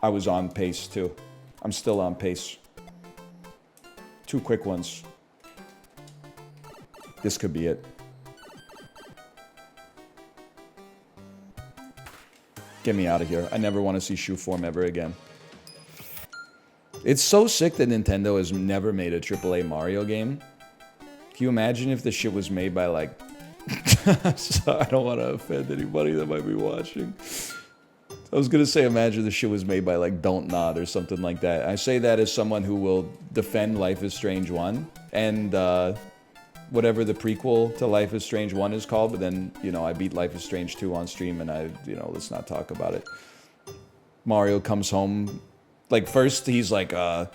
I was on pace, too. I'm still on pace. 2 quick ones. This could be it. Get me out of here. I never want to see shoe form ever again. It's so sick that Nintendo has never made a AAA Mario game. Can you imagine if this shit was made by, like... So I don't want to offend anybody that might be watching. I was gonna say, imagine the shit was made by, like, Don't Nod or something like that. I say that as someone who will defend Life is Strange 1 and whatever the prequel to Life is Strange 1 is called, but then, you know, I beat Life is Strange 2 on stream and let's not talk about it. Mario comes home, like, first he's like, oh,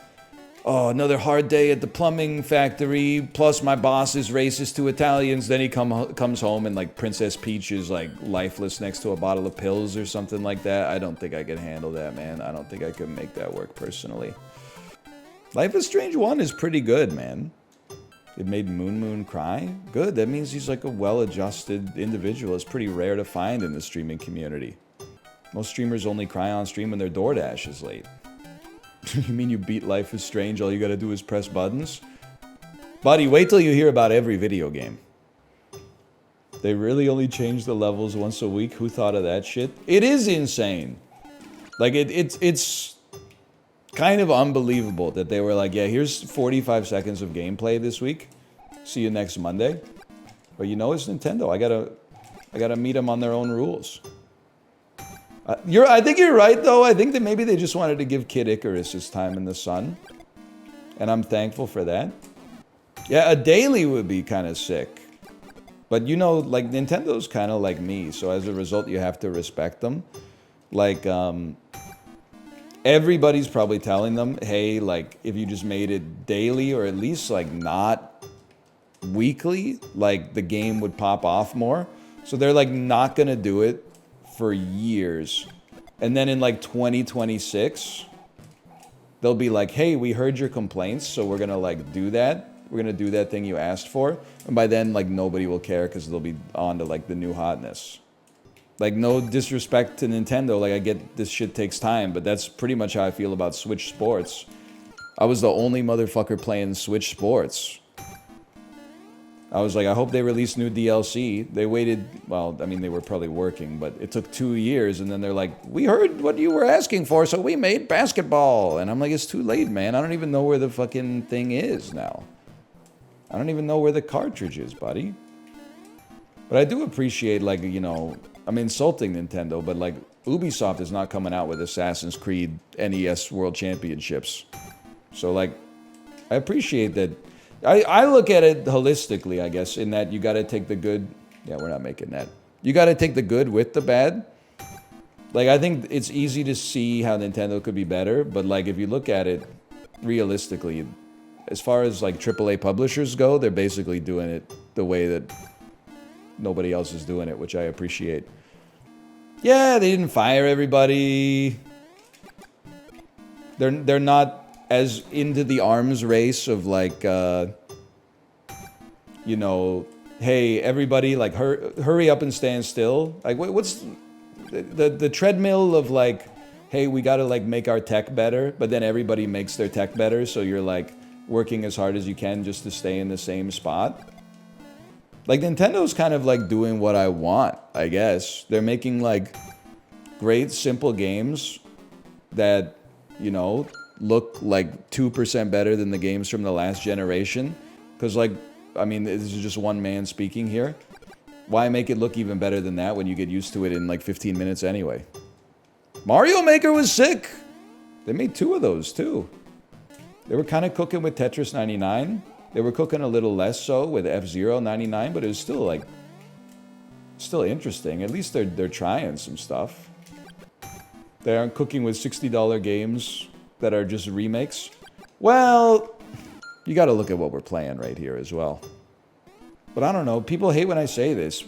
another hard day at the plumbing factory, plus my boss is racist to Italians. Then he comes home and, like, Princess Peach is, like, lifeless next to a bottle of pills or something like that. I don't think I can handle that, man. I don't think I could make that work personally. Life is Strange 1 is pretty good, man. It made Moon cry? Good, that means he's, like, a well-adjusted individual. It's pretty rare to find in the streaming community. Most streamers only cry on stream when their DoorDash is late. You mean you beat Life is Strange, all you gotta do is press buttons? Buddy, wait till you hear about every video game. They really only change the levels once a week? Who thought of that shit? It is insane. Like, it's kind of unbelievable that they were like, yeah, here's 45 seconds of gameplay this week. See you next Monday. But you know, it's Nintendo. I gotta meet them on their own rules. I think you're right, though. I think that maybe they just wanted to give Kid Icarus his time in the sun. And I'm thankful for that. Yeah, a daily would be kind of sick. But you know, like, Nintendo's kind of like me. So as a result, you have to respect them. Like, everybody's probably telling them, hey, like, if you just made it daily or at least, like, not weekly, like, the game would pop off more. So they're, like, not going to do it for years. And then in, like, 2026, they'll be like, hey, we heard your complaints, so we're going to, like, do that. We're going to do that thing you asked for. And by then, like, nobody will care because they'll be on to, like, the new hotness. Like, no disrespect to Nintendo. Like, I get this shit takes time, but that's pretty much how I feel about Switch Sports. I was the only motherfucker playing Switch Sports. I was like, I hope they release new DLC. They waited, well, I mean, they were probably working, but it took 2 years, and then they're like, we heard what you were asking for, so we made basketball. And I'm like, it's too late, man. I don't even know where the fucking thing is now. I don't even know where the cartridge is, buddy. But I do appreciate, like, you know, I'm insulting Nintendo, but, like, Ubisoft is not coming out with Assassin's Creed NES World Championships. So, like, I appreciate that. I look at it holistically, I guess, in that you got to take the good. Yeah, we're not making that. You got to take the good with the bad. Like, I think it's easy to see how Nintendo could be better, but, like, if you look at it realistically, as far as, like, AAA publishers go, they're basically doing it the way that nobody else is doing it, which I appreciate. Yeah, they didn't fire everybody. They're not as into the arms race of, like, you know, hey, everybody, like, hurry up and stand still. Like, what's the treadmill of, like, hey, we gotta, like, make our tech better, but then everybody makes their tech better, so you're, like, working as hard as you can just to stay in the same spot. Like, Nintendo's kind of, like, doing what I want, I guess. They're making, like, great, simple games that, you know, look like 2% better than the games from the last generation. Because, like, I mean, this is just one man speaking here. Why make it look even better than that when you get used to it in, like, 15 minutes anyway? Mario Maker was sick! They made 2 of those, too. They were kind of cooking with Tetris 99. They were cooking a little less so with F-Zero 99, but it was still, like, still interesting. At least they're trying some stuff. They aren't cooking with $60 games that are just remakes. Well, you got to look at what we're playing right here as well. But I don't know. People hate when I say this,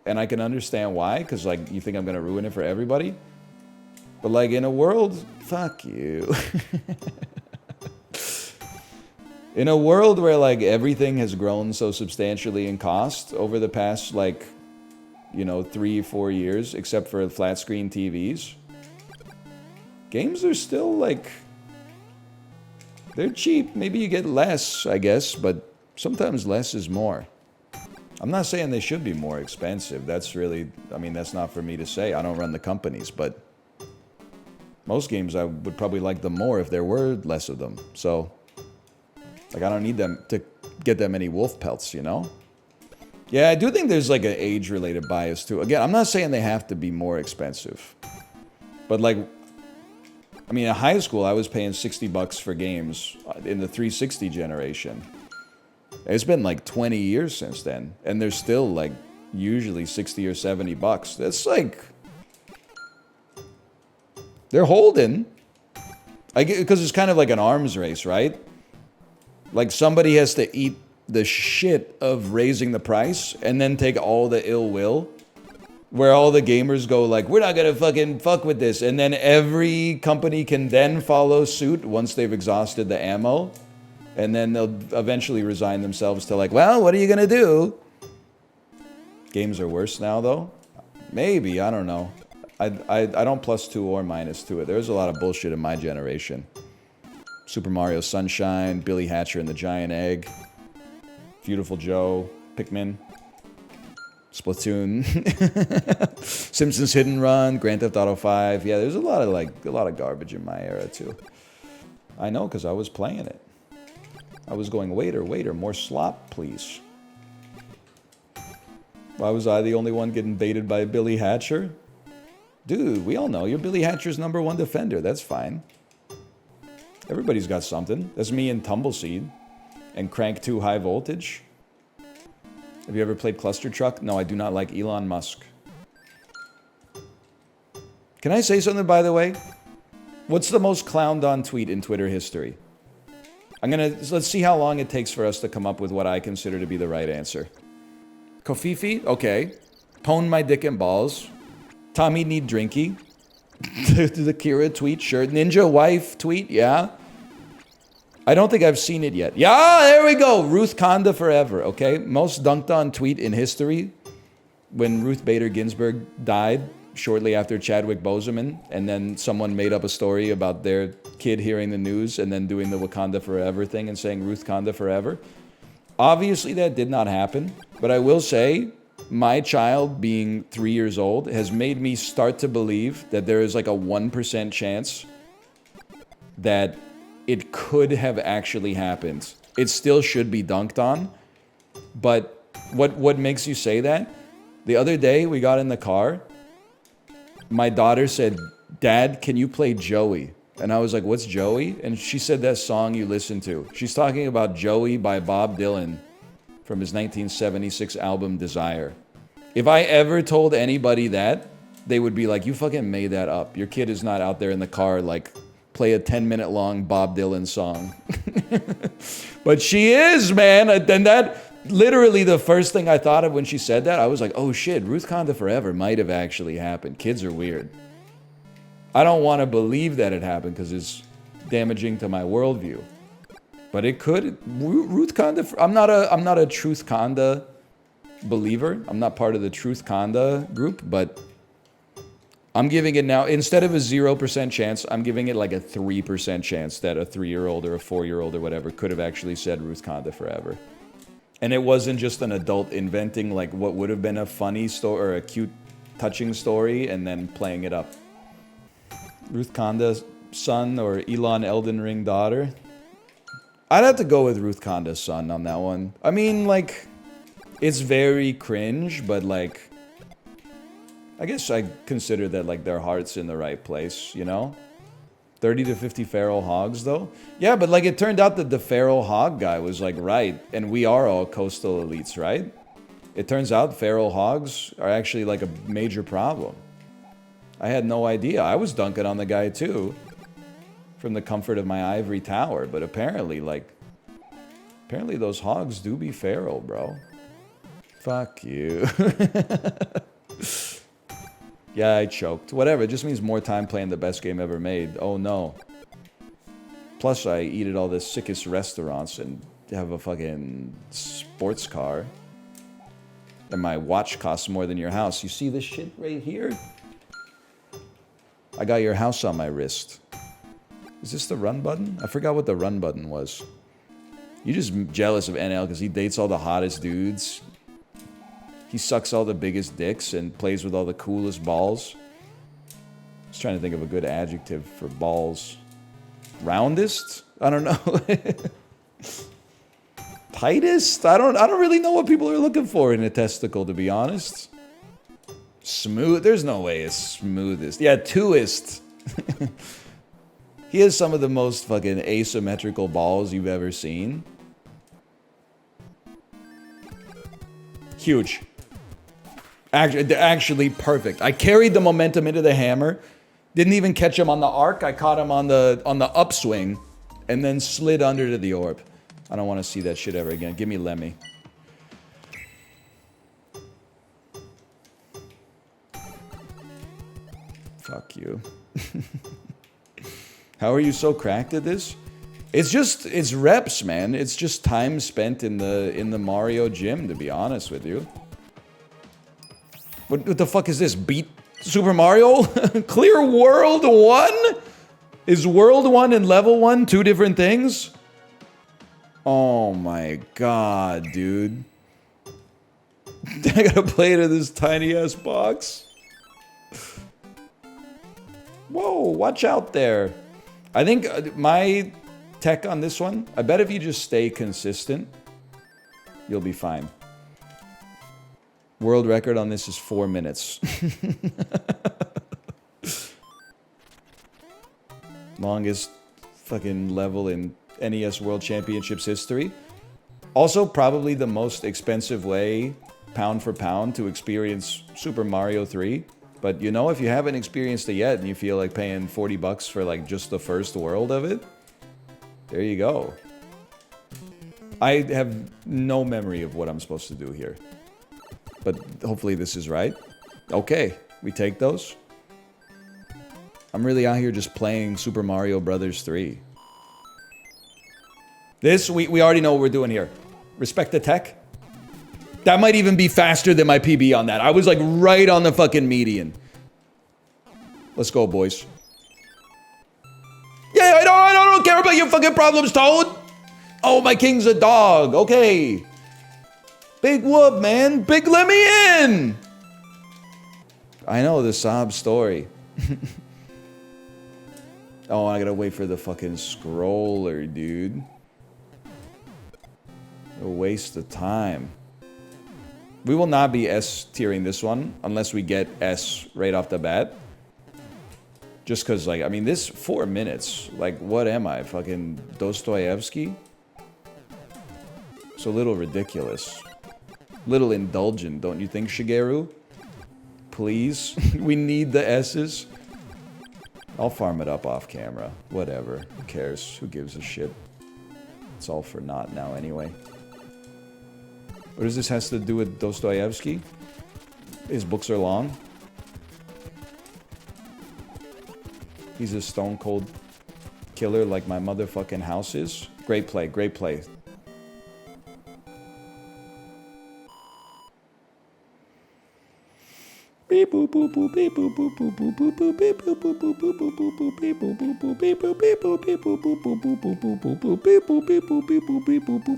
and I can understand why, because, like, you think I'm going to ruin it for everybody. But, like, in a world... Fuck you. In a world where, like, everything has grown so substantially in cost over the past, like, you know, 3-4 years, except for flat screen TVs, games are still, like, they're cheap. Maybe you get less, I guess, but sometimes less is more. I'm not saying they should be more expensive. That's really, I mean, that's not for me to say. I don't run the companies, but most games I would probably like them more if there were less of them. So, like, I don't need them to get that many wolf pelts, you know? Yeah, I do think there's, like, an age-related bias, too. Again, I'm not saying they have to be more expensive. But, like, I mean, in high school, I was paying $60 for games in the 360 generation. It's been, like, 20 years since then. And they're still, like, usually $60 or $70. That's, like... They're holding. Because it's kind of like an arms race, right? Like, somebody has to eat the shit of raising the price and then take all the ill will. Where all the gamers go like, we're not gonna fucking fuck with this. And then every company can then follow suit once they've exhausted the ammo. And then they'll eventually resign themselves to like, well, what are you gonna do? Games are worse now, though. Maybe, I don't know. I don't +2 or -2 it. There's a lot of bullshit in my generation. Super Mario Sunshine, Billy Hatcher and the Giant Egg, Beautiful Joe, Pikmin, Splatoon, Simpsons Hit and Run, Grand Theft Auto 5. Yeah, there's a lot of garbage in my era too. I know, because I was playing it. I was going, waiter, waiter, more slop, please. Why was I the only one getting baited by Billy Hatcher? Dude, we all know you're Billy Hatcher's #1 defender. That's fine. Everybody's got something. That's me and Tumbleseed. And Crank 2 High Voltage. Have you ever played Cluster Truck? No, I do not like Elon Musk. Can I say something, by the way? What's the most clowned on tweet in Twitter history? Let's see how long it takes for us to come up with what I consider to be the right answer. Kofifi? Okay. Pwn my dick and balls. Tommy need drinky. The Kira tweet, sure. Ninja wife tweet, yeah. I don't think I've seen it yet. Yeah, there we go. Ruthkanda forever, okay? Most dunked on tweet in history when Ruth Bader Ginsburg died shortly after Chadwick Boseman, and then someone made up a story about their kid hearing the news and then doing the Wakanda forever thing and saying Ruthkanda forever. Obviously that did not happen, but I will say my child being 3 years old has made me start to believe that there is like a 1% chance that it could have actually happened. It still should be dunked on, but what makes you say that? The other day we got in the car, my daughter said, "Dad, can you play Joey?" And I was like, "What's Joey?" And she said, "That song you listen to." She's talking about Joey by Bob Dylan from his 1976 album Desire. If I ever told anybody that, they would be like, "You fucking made that up. Your kid is not out there in the car like play a 10-minute long Bob Dylan song." But she is, man. And that literally the first thing I thought of when she said that, I was like, oh shit, Ruthkanda forever might have actually happened. Kids are weird. I don't want to believe that it happened because it's damaging to my worldview. But it could. Ruthkanda. I'm not a Truthkanda believer. I'm not part of the Truthkanda group, but I'm giving it now, instead of a 0% chance, I'm giving it like a 3% chance that a 3-year-old or a 4-year-old or whatever could have actually said Ruthkanda forever. And it wasn't just an adult inventing like what would have been a funny story or a cute, touching story and then playing it up. Ruthkanda's son or Elon Elden Ring daughter? I'd have to go with Ruthkanda's son on that one. I mean, like, it's very cringe, but like, I guess I consider that like their heart's in the right place, you know? 30 to 50 feral hogs though? Yeah, but like it turned out that the feral hog guy was like right, and we are all coastal elites, right? It turns out feral hogs are actually like a major problem. I had no idea. I was dunking on the guy too, from the comfort of my ivory tower, but apparently those hogs do be feral, bro. Fuck you. Yeah, I choked. Whatever, it just means more time playing the best game ever made. Oh no. Plus, I eat at all the sickest restaurants and have a fucking sports car. And my watch costs more than your house. You see this shit right here? I got your house on my wrist. Is this the run button? I forgot what the run button was. You're just jealous of NL because he dates all the hottest dudes. He sucks all the biggest dicks and plays with all the coolest balls. I was trying to think of a good adjective for balls. Roundest? I don't know. Tightest? I don't really know what people are looking for in a testicle, to be honest. Smooth? There's no way it's smoothest. Yeah, twoist. He has some of the most fucking asymmetrical balls you've ever seen. Huge. Actually perfect. I carried the momentum into the hammer. Didn't even catch him on the arc. I caught him on the upswing and then slid under to the orb. I don't want to see that shit ever again. Give me Lemmy. Fuck you. How are you so cracked at this? It's reps, man. It's just time spent in the Mario gym, to be honest with you. What the fuck is this? Beat Super Mario? Clear World 1? Is World 1 and Level 1 two different things? Oh my god, dude. I gotta play it in this tiny ass box. Whoa, watch out there. I think my tech on this one. I bet if you just stay consistent, you'll be fine. World record on this is 4 minutes. Longest fucking level in NES World Championships history. Also, probably the most expensive way, pound for pound, to experience Super Mario 3. But you know, if you haven't experienced it yet and you feel like paying 40 bucks for like just the first world of it, there you go. I have no memory of what I'm supposed to do here. But hopefully this is right. Okay, we take those. I'm really out here just playing Super Mario Brothers 3. This, we already know what we're doing here. Respect the tech. That might even be faster than my PB on that. I was like right on the fucking median. Let's go, boys. Yeah, I don't care about your fucking problems, Toad. Oh, my king's a dog. Okay. Big whoop, man. Big let me in. I know the sob story. Oh, I gotta wait for the fucking scroller, dude. A waste of time. We will not be S tiering this one unless we get S right off the bat. Just because, like, I mean, this 4 minutes, like, what am I? Fucking Dostoevsky? It's a little ridiculous. Little indulgent, don't you think, Shigeru? Please? We need the S's. I'll farm it up off camera. Whatever. Who cares? Who gives a shit? It's all for naught now anyway. What does this has to do with Dostoevsky? His books are long. He's a stone cold killer like my motherfucking house is. Great play, great play.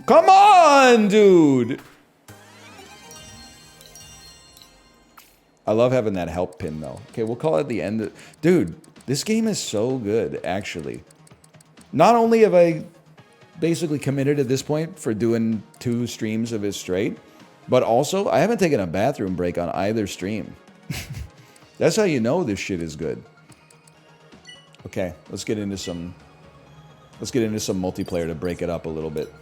Come on, dude! I love having that help pin, though. Okay, we'll call it the end. Dude, this game is so good, actually. Not only have I basically committed at this point for doing 2 streams of it straight, but also I haven't taken a bathroom break on either stream. That's how you know this shit is good. Okay, let's get into some multiplayer to break it up a little bit.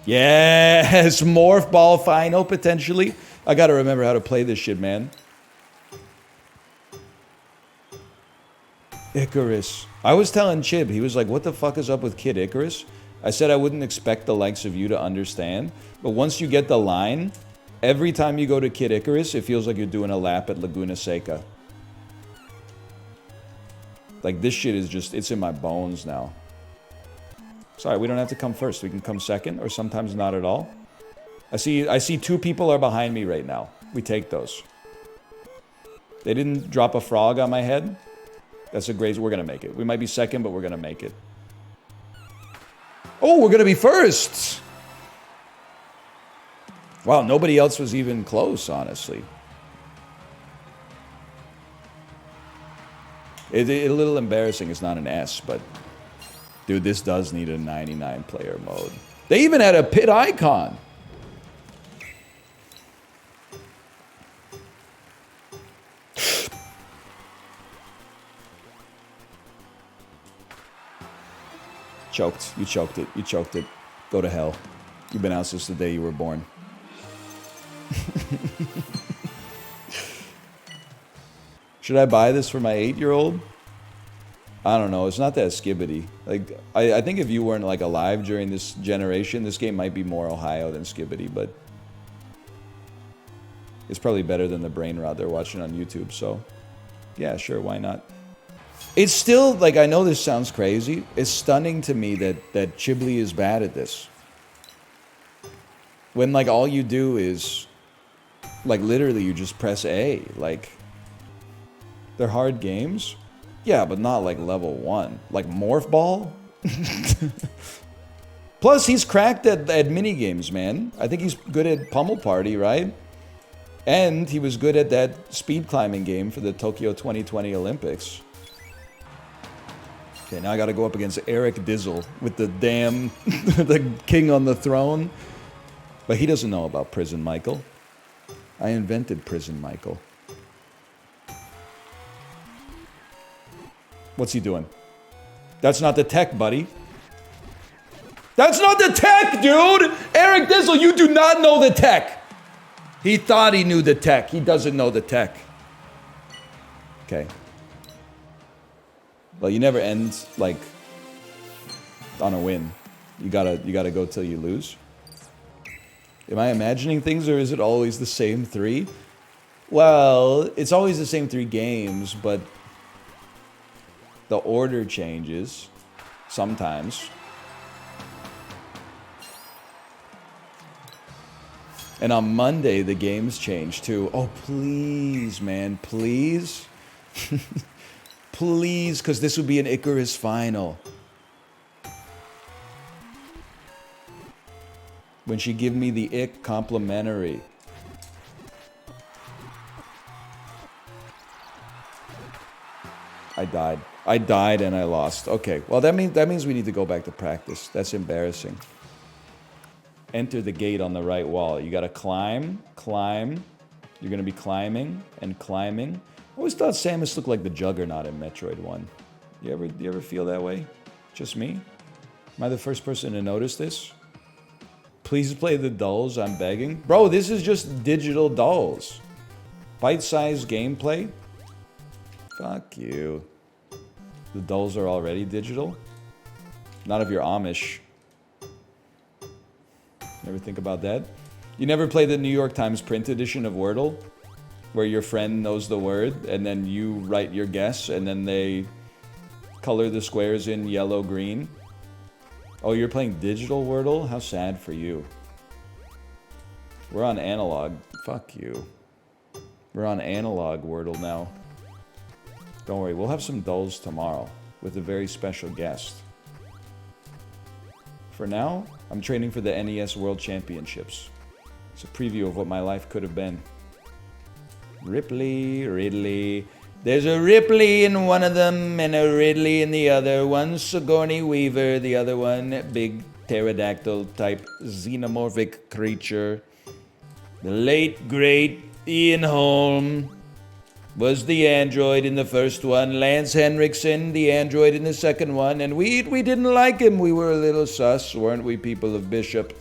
Yes, morph ball final potentially. I gotta remember how to play this shit, man. Icarus. I was telling Chib, he was like, what the fuck is up with Kid Icarus? I said I wouldn't expect the likes of you to understand, but once you get the line, every time you go to Kid Icarus, it feels like you're doing a lap at Laguna Seca. Like, this shit is just, it's in my bones now. Sorry, we don't have to come first. We can come second, or sometimes not at all. I see 2 people are behind me right now. We take those. They didn't drop a frog on my head. That's a great, we're gonna make it. We might be second, but we're gonna make it. Oh, we're gonna be first! Wow, nobody else was even close, honestly. It's a little embarrassing it's not an S, but... Dude, this does need a 99 player mode. They even had a pit icon! Choked. You choked it. You choked it. Go to hell. You've been out since the day you were born. Should I buy this for my 8-year-old? I don't know. It's not that Skibidi. Like, I think if you weren't like alive during this generation, this game might be more Ohio than Skibidi, but it's probably better than the brain rot they're watching on YouTube, so yeah, sure, why not? It's still, like, I know this sounds crazy. It's stunning to me that Chibli is bad at this. When, like, all you do is, like, literally you just press A. Like, they're hard games. Yeah, but not, like, level 1. Like, Morph Ball? Plus, he's cracked at minigames, man. I think he's good at Pummel Party, right? And he was good at that speed climbing game for the Tokyo 2020 Olympics. Okay, now I gotta go up against Eric Dizzle with the damn... the king on the throne. But he doesn't know about Prison Michael. I invented Prison Michael. What's he doing? That's not the tech, buddy. That's not the tech, dude! Eric Dizzle, you do not know the tech! He thought he knew the tech. He doesn't know the tech. Okay. Well, you never end, like, on a win. You gotta go till you lose. Am I imagining things, or is it always the same 3? Well, it's always the same 3 games, but the order changes sometimes. And on Monday, the games change too. Oh, please, man, please. Please, because this would be an Icarus final. When she give me the ick complimentary. I died and I lost. Okay, well that means we need to go back to practice. That's embarrassing. Enter the gate on the right wall. You gotta climb. You're gonna be climbing and climbing. I always thought Samus looked like the Juggernaut in Metroid 1. You ever feel that way? Just me? Am I the first person to notice this? Please play the dolls, I'm begging. Bro, this is just digital dolls. Bite-sized gameplay? Fuck you. The dolls are already digital? Not if you're Amish. Never think about that? You never play the New York Times print edition of Wordle? Where your friend knows the word, and then you write your guess, and then they color the squares in yellow, green? Oh, you're playing digital Wordle? How sad for you. We're on analog. Fuck you. We're on analog Wordle now. Don't worry, we'll have some dolls tomorrow with a very special guest. For now, I'm training for the NES World Championships. It's a preview of what my life could have been. Ripley, Ridley. There's a Ripley in one of them and a Ridley in the other. One Sigourney Weaver, the other one big pterodactyl type xenomorphic creature. The late great Ian Holm was the android in the first one. Lance Henriksen, the android in the second one. And we didn't like him. We were a little sus, weren't we, people of Bishop?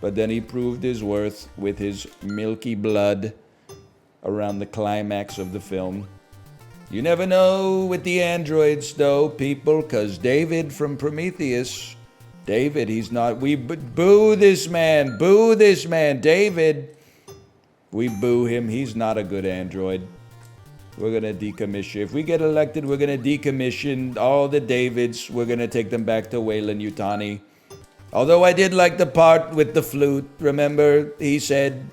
But then he proved his worth with his milky blood around the climax of the film. You never know with the androids, though, people, because David from Prometheus, David, he's not... We boo this man. Boo this man. David. We boo him. He's not a good android. We're going to decommission. If we get elected, we're going to decommission all the Davids. We're going to take them back to Weyland-Yutani. Although I did like the part with the flute. Remember, he said,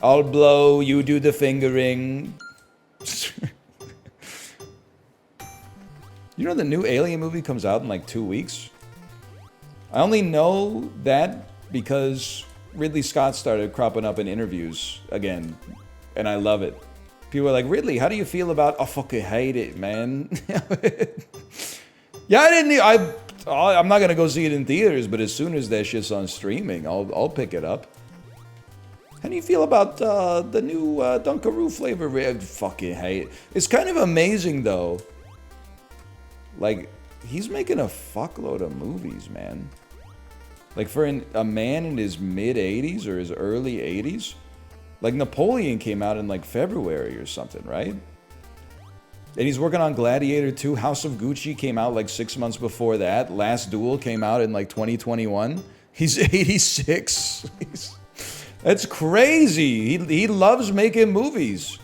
I'll blow, you do the fingering. You know the new Alien movie comes out in like 2 weeks? I only know that because Ridley Scott started cropping up in interviews again, and I love it. People are like, Ridley, how do you feel about... I fucking hate it, man. Yeah, I'm not gonna go see it in theaters, but as soon as that shit's on streaming, I'll pick it up. How do you feel about the new Dunkaroo flavor? I fucking hate it. It's kind of amazing, though. Like, he's making a fuckload of movies, man. Like, for a man in his mid-80s or his early 80s, like, Napoleon came out in, like, February or something, right? And he's working on Gladiator 2. House of Gucci came out, like, 6 months before that. Last Duel came out in, like, 2021. He's 86. That's crazy. He loves making movies.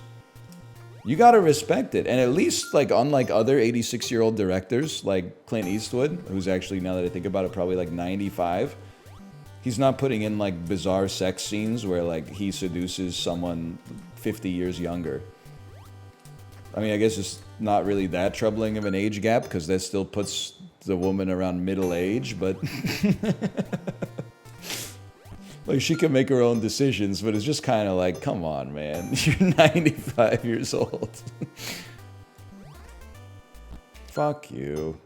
You gotta respect it. And at least, like, unlike other 86-year-old directors, like Clint Eastwood, who's actually, now that I think about it, probably like 95, he's not putting in, like, bizarre sex scenes where, like, he seduces someone 50 years younger. I mean, I guess it's not really that troubling of an age gap, because that still puts the woman around middle age, but... Like, she can make her own decisions, but it's just kind of like, come on, man. You're 95 years old. Fuck you.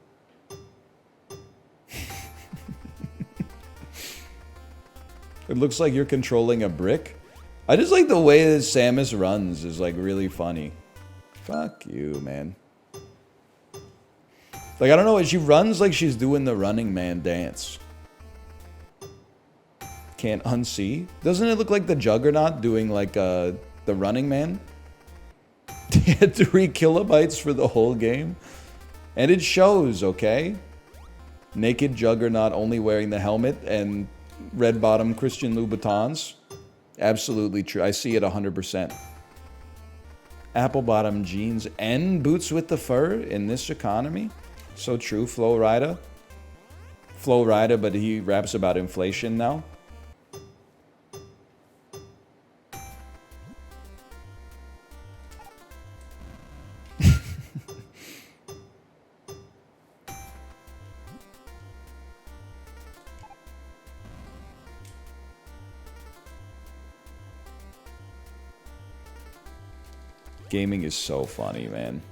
It looks like you're controlling a brick. I just like the way that Samus runs is like really funny. Fuck you, man. Like, I don't know, she runs like she's doing the Running Man dance. Can't unsee. Doesn't it look like the Juggernaut doing like the Running Man? He had 3 kilobytes for the whole game. And it shows, okay? Naked Juggernaut only wearing the helmet and red bottom Christian Louboutins. Absolutely true. I see it 100%. Apple bottom jeans and boots with the fur in this economy. So true, Flo Rida. Flo Rida, but he raps about inflation now. Gaming is so funny, man.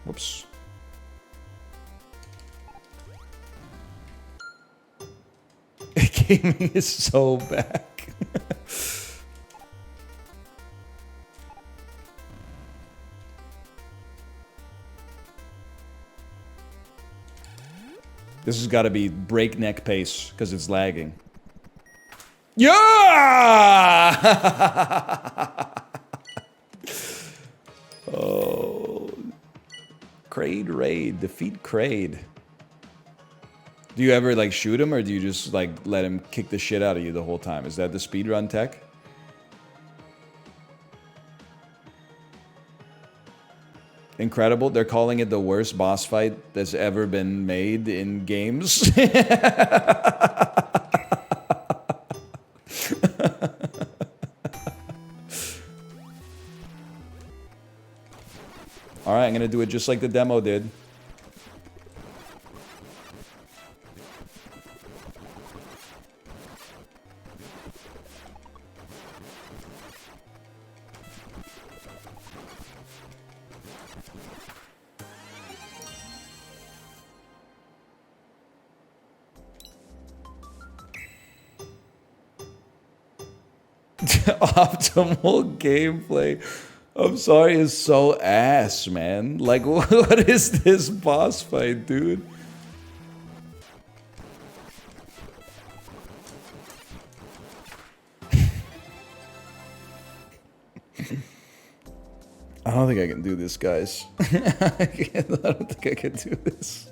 Whoops. Gaming is so back. This has got to be breakneck pace because it's lagging. Yeah! Oh. Kraid raid. Defeat Kraid. Do you ever like shoot him or do you just like let him kick the shit out of you the whole time? Is that the speedrun tech? Incredible. They're calling it the worst boss fight that's ever been made in games. Alright, I'm gonna do it just like the demo did. Optimal gameplay. I'm sorry, is so ass, man. Like, what is this boss fight, dude? I don't think I can do this, guys. I don't think I can do this.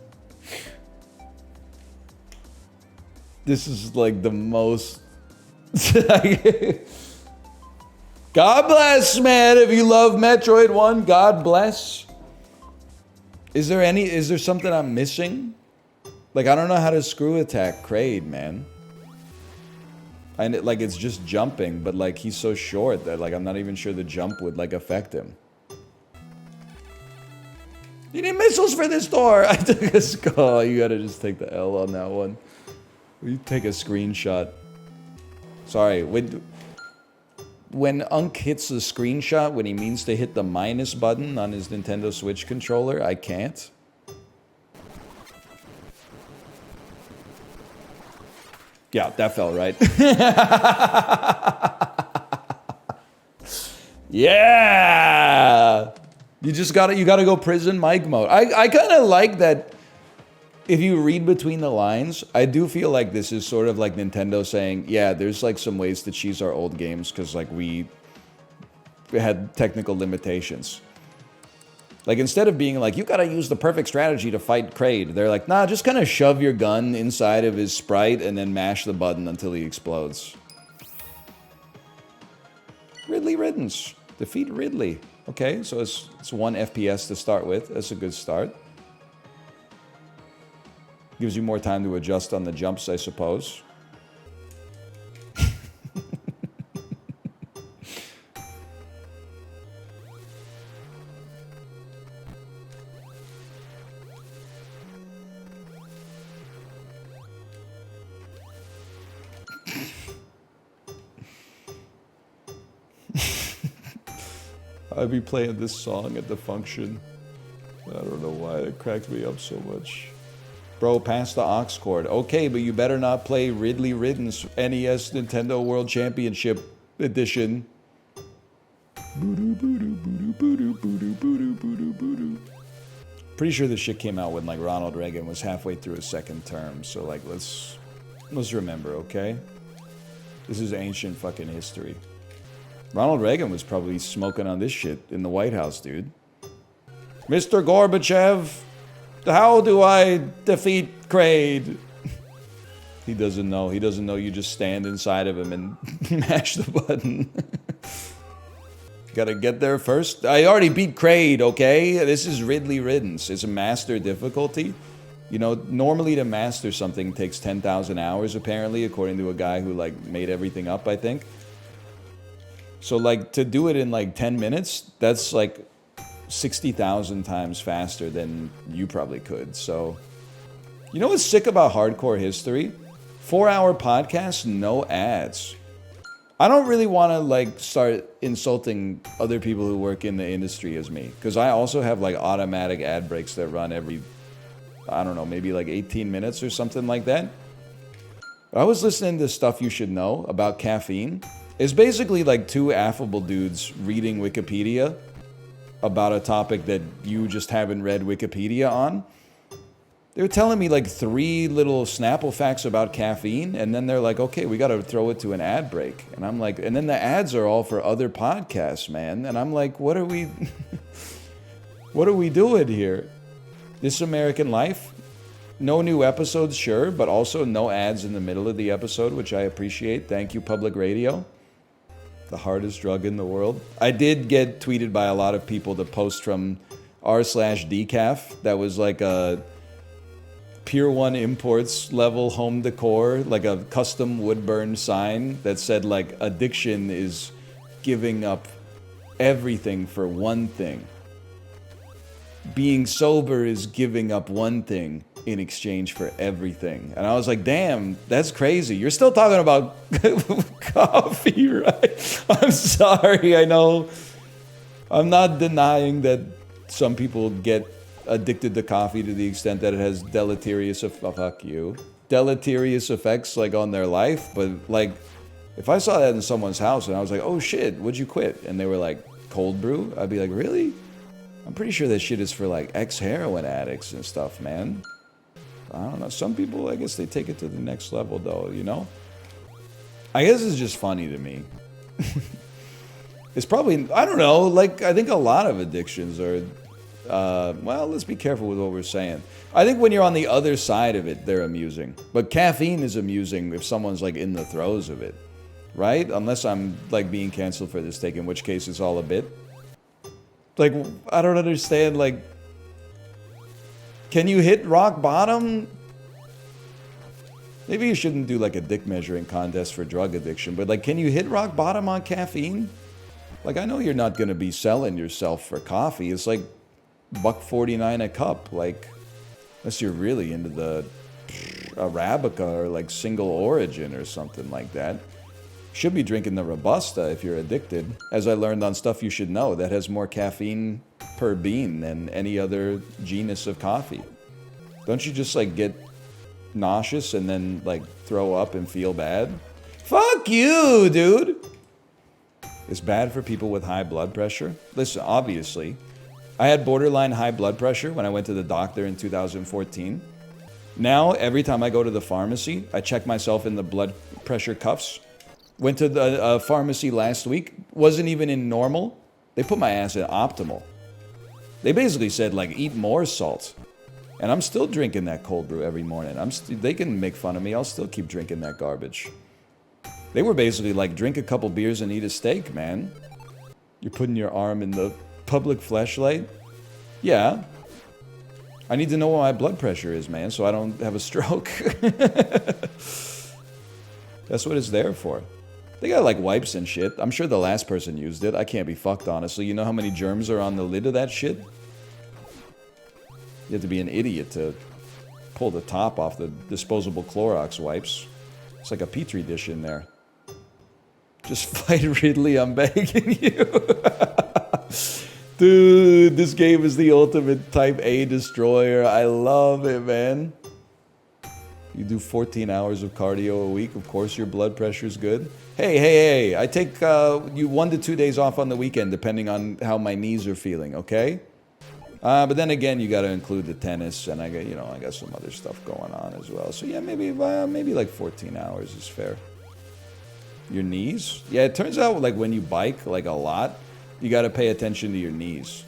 This is like the most... God bless, man. If you love Metroid 1, God bless. Is there something I'm missing? Like, I don't know how to screw attack Kraid, man. And like, it's just jumping, but like, he's so short that like, I'm not even sure the jump would like affect him. You need missiles for this door. I took a skull. You gotta just take the L on that one. You take a screenshot. Sorry, when Unk hits the screenshot, when he means to hit the minus button on his Nintendo Switch controller, I can't. Yeah, that felt right. Yeah! You gotta go prison mic mode. I kind of like that. If you read between the lines, I do feel like this is sort of like Nintendo saying, yeah, there's like some ways to cheese our old games because like we had technical limitations. Like instead of being like, you gotta use the perfect strategy to fight Kraid, they're like, nah, just kind of shove your gun inside of his sprite and then mash the button until he explodes. Ridley Riddance. Defeat Ridley. Okay, so it's 1 FPS to start with. That's a good start. Gives you more time to adjust on the jumps, I suppose. I'd be playing this song at the function. I don't know why it cracked me up so much. Bro, pass the aux cord. Okay, but you better not play Ridley Riddance NES Nintendo World Championship Edition. Pretty sure this shit came out when like Ronald Reagan was halfway through his second term. So like let's remember, okay? This is ancient fucking history. Ronald Reagan was probably smoking on this shit in the White House, dude. Mr. Gorbachev, how do I defeat Kraid? He doesn't know. He doesn't know you just stand inside of him and mash the button. Gotta get there first. I already beat Kraid, okay? This is Ridley Riddance. It's a master difficulty. You know, normally to master something takes 10,000 hours, apparently, according to a guy who, like, made everything up, I think. So, like, to do it in, like, 10 minutes, that's, like, 60,000 times faster than you probably could. So, you know what's sick about hardcore history? 4-hour podcast, no ads. I don't really want to, like, start insulting other people who work in the industry as me. Because I also have, like, automatic ad breaks that run every, I don't know, maybe, like, 18 minutes or something like that. I was listening to Stuff You Should Know about caffeine. It's basically, like, two affable dudes reading Wikipedia about a topic that you just haven't read Wikipedia on. They were telling me like 3 little Snapple facts about caffeine, and then they're like, okay, we got to throw it to an ad break. And I'm like, and then the ads are all for other podcasts, man. And I'm like, what are we doing here? This American Life? No new episodes, sure, but also no ads in the middle of the episode, which I appreciate. Thank you, public radio. The hardest drug in the world. I did get tweeted by a lot of people the post from r/decaf that was like a Pier 1 Imports level home decor, like a custom wood burn sign that said like addiction is giving up everything for one thing. Being sober is giving up one thing in exchange for everything. And I was like, damn, that's crazy. You're still talking about coffee, right? I'm sorry, I know. I'm not denying that some people get addicted to coffee to the extent that it has deleterious effects like on their life. But like, if I saw that in someone's house and I was like, oh shit, what'd you quit? And they were like, cold brew? I'd be like, really? I'm pretty sure that shit is for like ex-heroin addicts and stuff, man. I don't know. Some people, I guess they take it to the next level though, you know? I guess it's just funny to me. It's probably, I don't know, like I think a lot of addictions are, well, let's be careful with what we're saying. I think when you're on the other side of it, they're amusing. But caffeine is amusing if someone's like in the throes of it, right? Unless I'm like being canceled for this take, in which case it's all a bit. Like, I don't understand, like, can you hit rock bottom? Maybe you shouldn't do like a dick measuring contest for drug addiction, but like, can you hit rock bottom on caffeine? Like, I know you're not going to be selling yourself for coffee. It's like $1.49 a cup. Like, unless you're really into the Arabica or like single origin or something like that. Should be drinking the Robusta if you're addicted. As I learned on Stuff You Should Know, that has more caffeine per bean than any other genus of coffee. Don't you just like get nauseous and then like throw up and feel bad? Fuck you, dude! It's bad for people with high blood pressure. Listen, obviously, I had borderline high blood pressure when I went to the doctor in 2014. Now, every time I go to the pharmacy, I check myself in the blood pressure cuffs. Went to the pharmacy last week, wasn't even in normal. They put my ass in optimal. They basically said, like, eat more salt. And I'm still drinking that cold brew every morning. They can make fun of me, I'll still keep drinking that garbage. They were basically like, drink a couple beers and eat a steak, man. You're putting your arm in the public fleshlight? Yeah. I need to know what my blood pressure is, man, so I don't have a stroke. That's what it's there for. They got like wipes and shit. I'm sure the last person used it. I can't be fucked, honestly. You know how many germs are on the lid of that shit? You have to be an idiot to pull the top off the disposable Clorox wipes. It's like a petri dish in there. Just fight Ridley, I'm begging you. Dude, this game is the ultimate type A destroyer. I love it, man. You do 14 hours of cardio a week. Of course, your blood pressure's good. Hey. I take you 1 to 2 days off on the weekend, depending on how my knees are feeling, okay? But then again, you got to include the tennis, and I got some other stuff going on as well. So yeah, maybe like 14 hours is fair. Your knees? Yeah, it turns out like when you bike like a lot, you got to pay attention to your knees.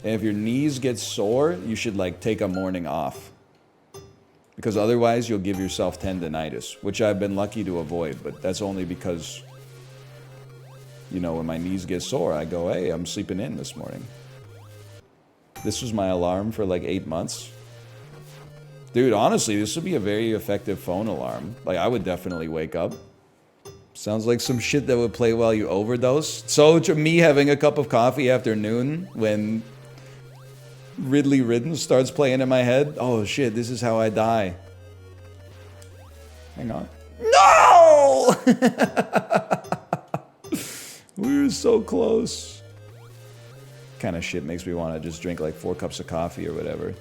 And if your knees get sore, you should like take a morning off. Because otherwise you'll give yourself tendinitis, which I've been lucky to avoid, but that's only because, when my knees get sore, I go, hey, I'm sleeping in this morning. This was my alarm for like 8 months. Dude, honestly, this would be a very effective phone alarm. Like, I would definitely wake up. Sounds like some shit that would play while you overdose. So, me having a cup of coffee after noon when Ridley Riddance starts playing in my head. Oh shit, this is how I die. Hang on. No! We were so close. Kind of shit makes me want to just drink like 4 cups of coffee or whatever.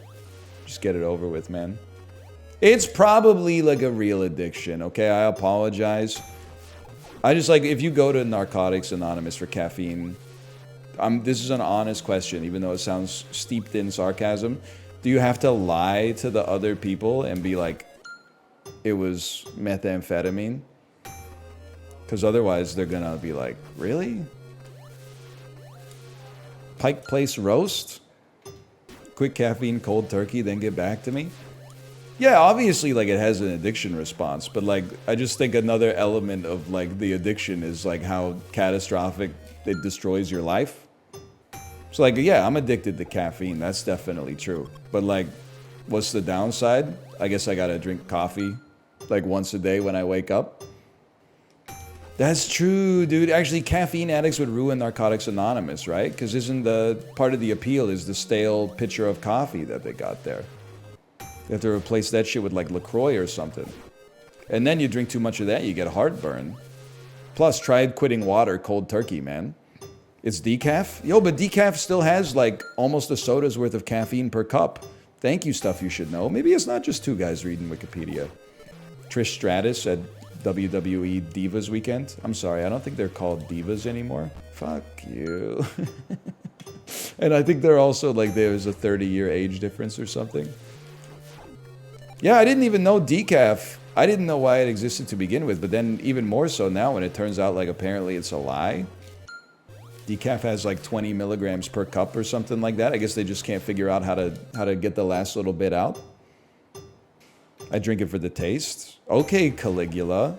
Just get it over with, man. It's probably like a real addiction, okay? I apologize. I just like, if you go to Narcotics Anonymous for caffeine, this is an honest question, even though it sounds steeped in sarcasm. Do you have to lie to the other people and be like, it was methamphetamine? Because otherwise they're gonna be like, really? Pike Place roast? Quick caffeine, cold turkey, then get back to me? Yeah, obviously, like, it has an addiction response, but, like, I just think another element of, like, the addiction is, like, how catastrophic it destroys your life. So, like, yeah, I'm addicted to caffeine. That's definitely true. But, like, what's the downside? I guess I gotta drink coffee, like, once a day when I wake up. That's true, dude. Actually, caffeine addicts would ruin Narcotics Anonymous, right? Because isn't the part of the appeal is the stale pitcher of coffee that they got there? You have to replace that shit with like LaCroix or something. And then you drink too much of that, you get heartburn. Plus, try quitting water cold turkey, man. It's decaf? Yo, but decaf still has like almost a soda's worth of caffeine per cup. Thank you, stuff you should know. Maybe it's not just 2 guys reading Wikipedia. Trish Stratus at WWE Divas Weekend. I'm sorry, I don't think they're called divas anymore. Fuck you. And I think they're also like there's a 30-year age difference or something. Yeah, I didn't even know decaf. I didn't know why it existed to begin with, but then even more so now when it turns out like apparently it's a lie. Decaf has like 20 milligrams per cup or something like that. I guess they just can't figure out how to get the last little bit out. I drink it for the taste. Okay, Caligula.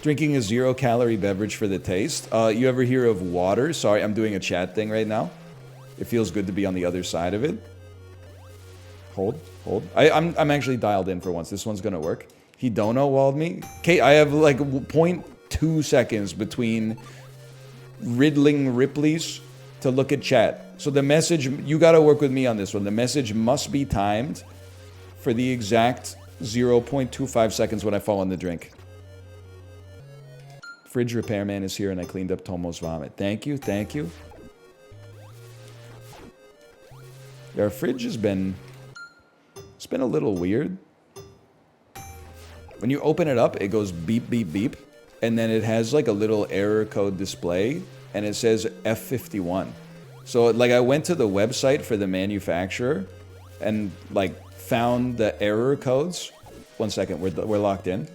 Drinking a 0-calorie beverage for the taste. You ever hear of water? Sorry, I'm doing a chat thing right now. It feels good to be on the other side of it. Hold. I'm actually dialed in for once. This one's gonna work. He dono walled me. Okay, I have like 0.2 seconds between riddling Ripley's to look at chat. So the message, you gotta work with me on this one. The message must be timed for the exact 0.25 seconds when I fall in the drink. Fridge repairman is here and I cleaned up Tomo's vomit. Thank you, thank you. Our fridge has been... It's been a little weird. When you open it up, it goes beep, beep, beep. And then it has like a little error code display. And it says F51. So like I went to the website for the manufacturer. And like found the error codes. 1 second, we're locked in.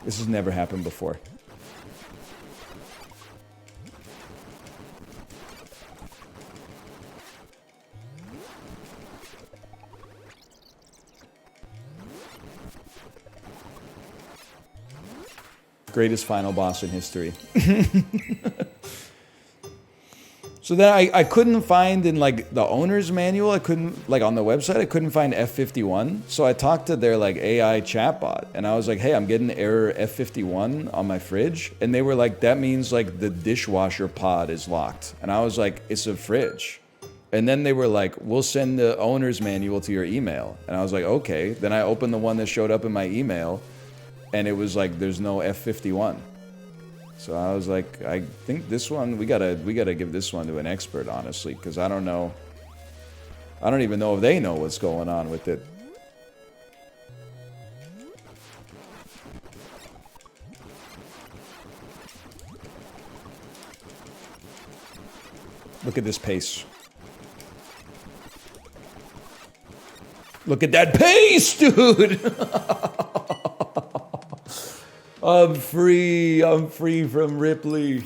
This has never happened before. Greatest final boss in history. So then I couldn't find in like the owner's manual, I couldn't, like on the website, I couldn't find F51. So I talked to their like AI chatbot and I was like, hey, I'm getting error F51 on my fridge. And they were like, that means like the dishwasher pod is locked. And I was like, it's a fridge. And then they were like, we'll send the owner's manual to your email. And I was like, okay. Then I opened the one that showed up in my email. and it was like there's no F51. So I was like, I think this one we gotta give this one to an expert, honestly, because I don't know. I don't even know if they know what's going on with it. Look at this pace. Look at that pace, dude! I'm free from Ripley.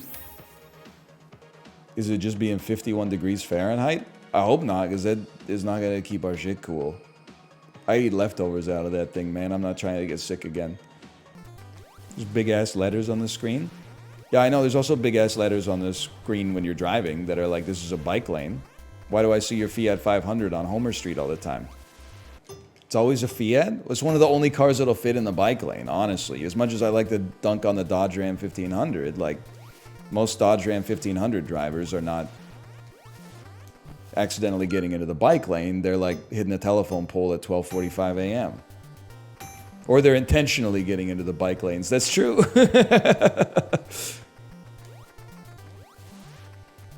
Is it just being 51 degrees Fahrenheit? I hope not, because that is not going to keep our shit cool. I eat leftovers out of that thing, man. I'm not trying to get sick again. There's big-ass letters on the screen. Yeah, I know. There's also big-ass letters on the screen when you're driving that are like, this is a bike lane. Why do I see your Fiat 500 on Homer Street all the time? It's always a Fiat? It's one of the only cars that'll fit in the bike lane, honestly. As much as I like to dunk on the Dodge Ram 1500, like, most Dodge Ram 1500 drivers are not accidentally getting into the bike lane. They're, like, hitting a telephone pole at 12:45 a.m. Or they're intentionally getting into the bike lanes. That's true.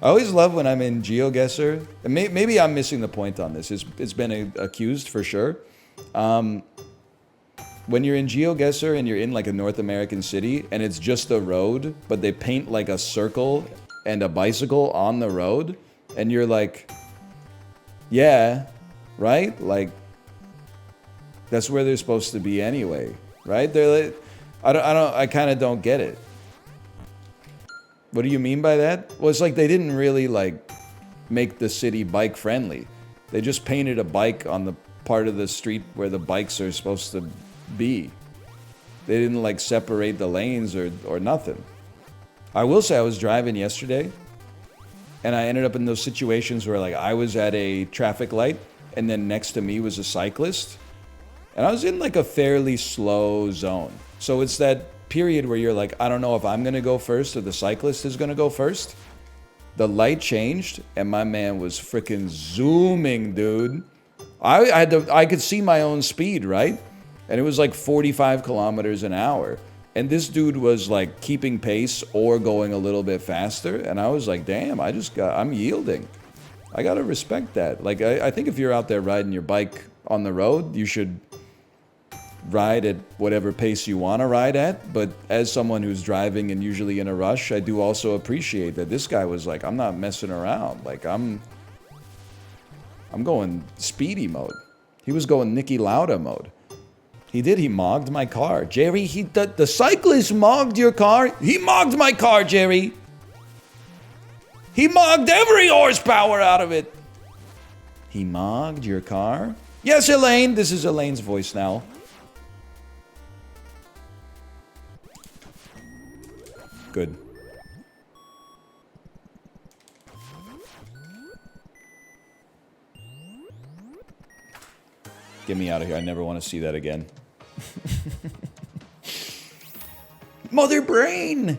I always love when I'm in GeoGuessr. And maybe I'm missing the point on this. It's been accused for sure. When you're in GeoGuessr and you're in like a North American city and it's just a road, but they paint like a circle and a bicycle on the road, and you're like, yeah, right? Like, that's where they're supposed to be anyway, right? They're like, I kind of don't get it. What do you mean by that? Well, it's like they didn't really like make the city bike friendly. They just painted a bike on the part of the street where the bikes are supposed to be. They didn't like separate the lanes or nothing. I will say I was driving yesterday and I ended up in those situations where like I was at a traffic light and then next to me was a cyclist and I was in like a fairly slow zone. So it's that period where you're like, I don't know if I'm gonna go first or the cyclist is gonna go first. The light changed and my man was freaking zooming, dude. I could see my own speed, right? And it was like 45 kilometers an hour. And this dude was like keeping pace or going a little bit faster. And I was like, damn, I'm yielding. I gotta respect that. Like, I think if you're out there riding your bike on the road, you should ride at whatever pace you want to ride at. But as someone who's driving and usually in a rush, I do also appreciate that this guy was like, I'm not messing around. Like, I'm going speedy mode. He was going Niki Lauda mode. He mogged my car. Jerry, the cyclist mogged your car? He mogged my car, Jerry. He mogged every horsepower out of it. He mogged your car? Yes, Elaine. This is Elaine's voice now. Good. Get me out of here. I never want to see that again. Mother Brain!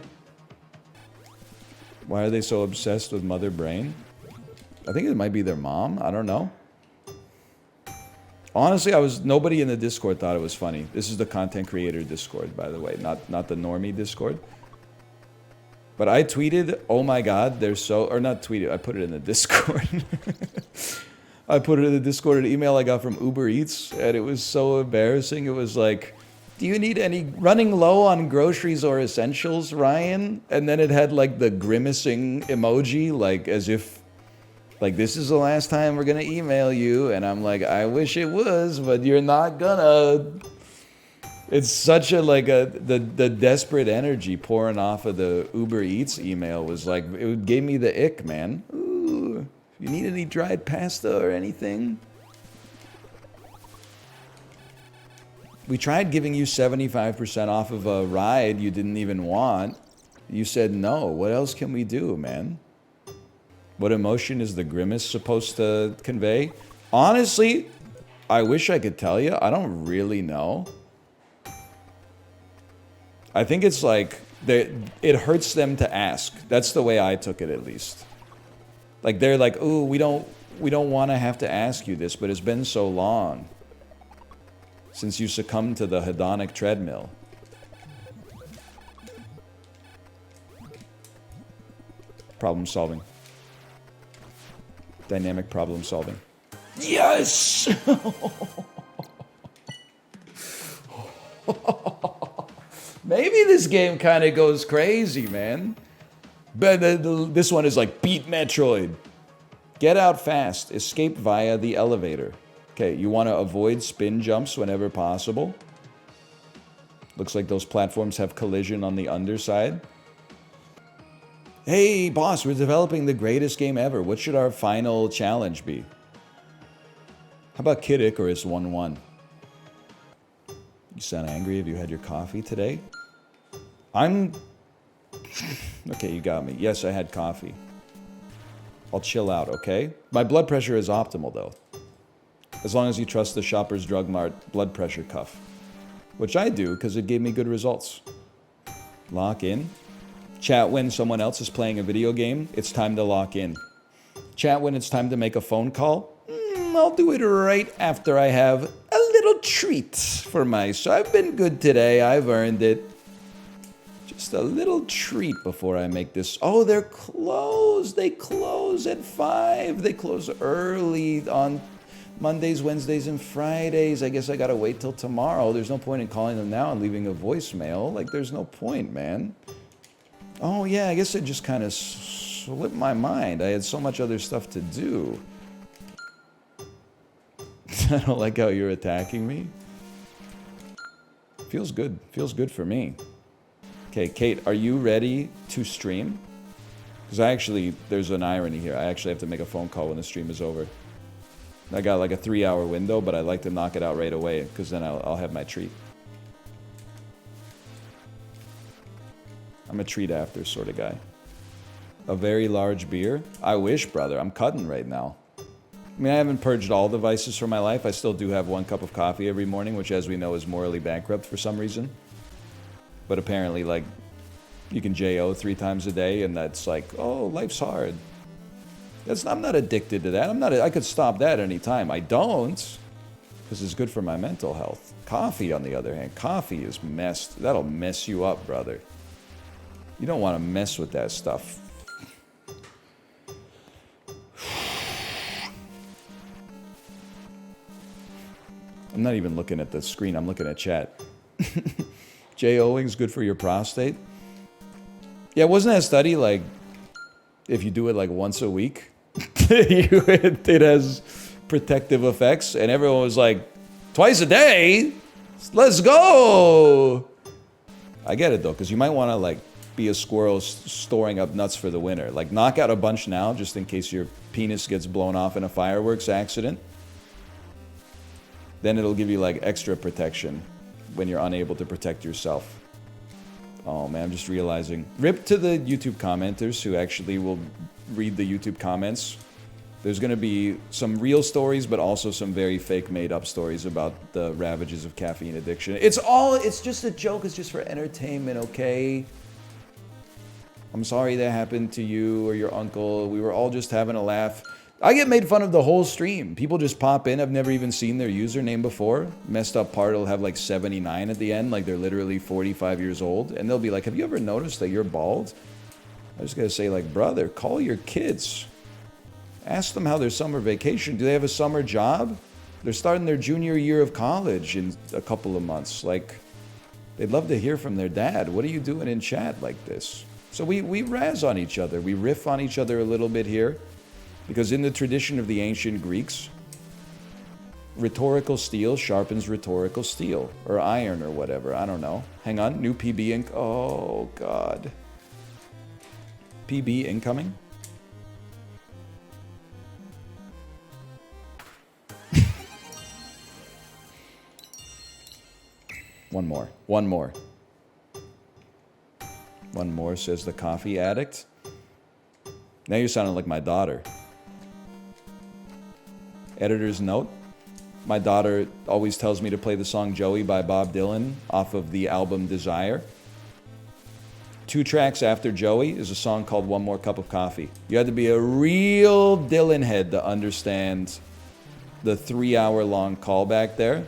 Why are they so obsessed with Mother Brain? I think it might be their mom. I don't know. Honestly, nobody in the Discord thought it was funny. This is the content creator Discord, by the way, not the normie Discord. But I tweeted, oh my god, they're so... Or not tweeted, I put it in the Discord. I put it in the Discord, an email I got from Uber Eats, and it was so embarrassing. It was like, do you need any... Running low on groceries or essentials, Ryan? And then it had like the grimacing emoji, like as if... Like, this is the last time we're gonna email you. And I'm like, I wish it was, but you're not gonna... It's such a, like, the desperate energy pouring off of the Uber Eats email was like, it gave me the ick, man. Ooh, you need any dried pasta or anything? We tried giving you 75% off of a ride you didn't even want. You said no. What else can we do, man? What emotion is the grimace supposed to convey? Honestly, I wish I could tell you. I don't really know. I think it's like, it hurts them to ask. That's the way I took it, at least. Like, they're like, ooh, we don't want to have to ask you this, but it's been so long since you succumbed to the hedonic treadmill. Problem solving. Dynamic problem solving. Yes! Maybe this game kind of goes crazy, man. But this one is like beat Metroid. Get out fast. Escape via the elevator. Okay, you want to avoid spin jumps whenever possible. Looks like those platforms have collision on the underside. Hey, boss, we're developing the greatest game ever. What should our final challenge be? How about Kid Icarus 1-1? You sound angry. Have you had your coffee today? Okay, you got me. Yes, I had coffee. I'll chill out, okay? My blood pressure is optimal, though. As long as you trust the Shoppers Drug Mart blood pressure cuff. Which I do, because it gave me good results. Lock in. Chat when someone else is playing a video game, it's time to lock in. Chat when it's time to make a phone call. I'll do it right after I have a little treat for myself. I've been good today. I've earned it. Just a little treat before I make this. Oh, they're closed. They close at 5. They close early on Mondays, Wednesdays, and Fridays. I guess I gotta wait till tomorrow. There's no point in calling them now and leaving a voicemail. Like, there's no point, man. Oh, yeah, I guess it just kind of slipped my mind. I had so much other stuff to do. I don't like how you're attacking me. Feels good. Feels good for me. Okay, Kate, are you ready to stream? Because there's an irony here. I actually have to make a phone call when the stream is over. I got like a 3-hour window, but I like to knock it out right away, because then I'll have my treat. I'm a treat after sort of guy. A very large beer? I wish, brother. I'm cutting right now. I mean, I haven't purged all the vices from my life. I still do have 1 cup of coffee every morning, which, as we know, is morally bankrupt for some reason. But apparently, like, you can JO 3 times a day, and that's like, oh, life's hard. I'm not addicted to that. I could stop that any time. I don't, because it's good for my mental health. Coffee, on the other hand, coffee is messed. That'll mess you up, brother. You don't want to mess with that stuff. I'm not even looking at the screen. I'm looking at chat. JOing's good for your prostate. Yeah, wasn't that study like if you do it like once a week, it has protective effects? And everyone was like, twice a day? Let's go! I get it though, because you might want to like be a squirrel storing up nuts for the winter. Like, knock out a bunch now, just in case your penis gets blown off in a fireworks accident. Then it'll give you like extra protection when you're unable to protect yourself. Oh man, I'm just realizing. Rip to the YouTube commenters who actually will read the YouTube comments. There's going to be some real stories, but also some very fake made-up stories about the ravages of caffeine addiction. It's just a joke. It's just for entertainment, okay? I'm sorry that happened to you or your uncle. We were all just having a laugh. I get made fun of the whole stream. People just pop in. I've never even seen their username before. Messed up part will have like 79 at the end, like they're literally 45 years old. And they'll be like, have you ever noticed that you're bald? I just gotta say, like, brother, call your kids. Ask them how their summer vacation. Do they have a summer job? They're starting their junior year of college in a couple of months. Like, they'd love to hear from their dad. What are you doing in chat like this? So we razz on each other. We riff on each other a little bit here. Because in the tradition of the ancient Greeks, rhetorical steel sharpens rhetorical steel. Or iron or whatever. I don't know. Hang on. New PB ink. Oh, God. PB incoming? One more. One more. One more, says the coffee addict. Now you're sounding like my daughter. Editor's note. My daughter always tells me to play the song Joey by Bob Dylan off of the album Desire. 2 tracks after Joey is a song called One More Cup of Coffee. You had to be a real Dylan head to understand the 3-hour-long callback there.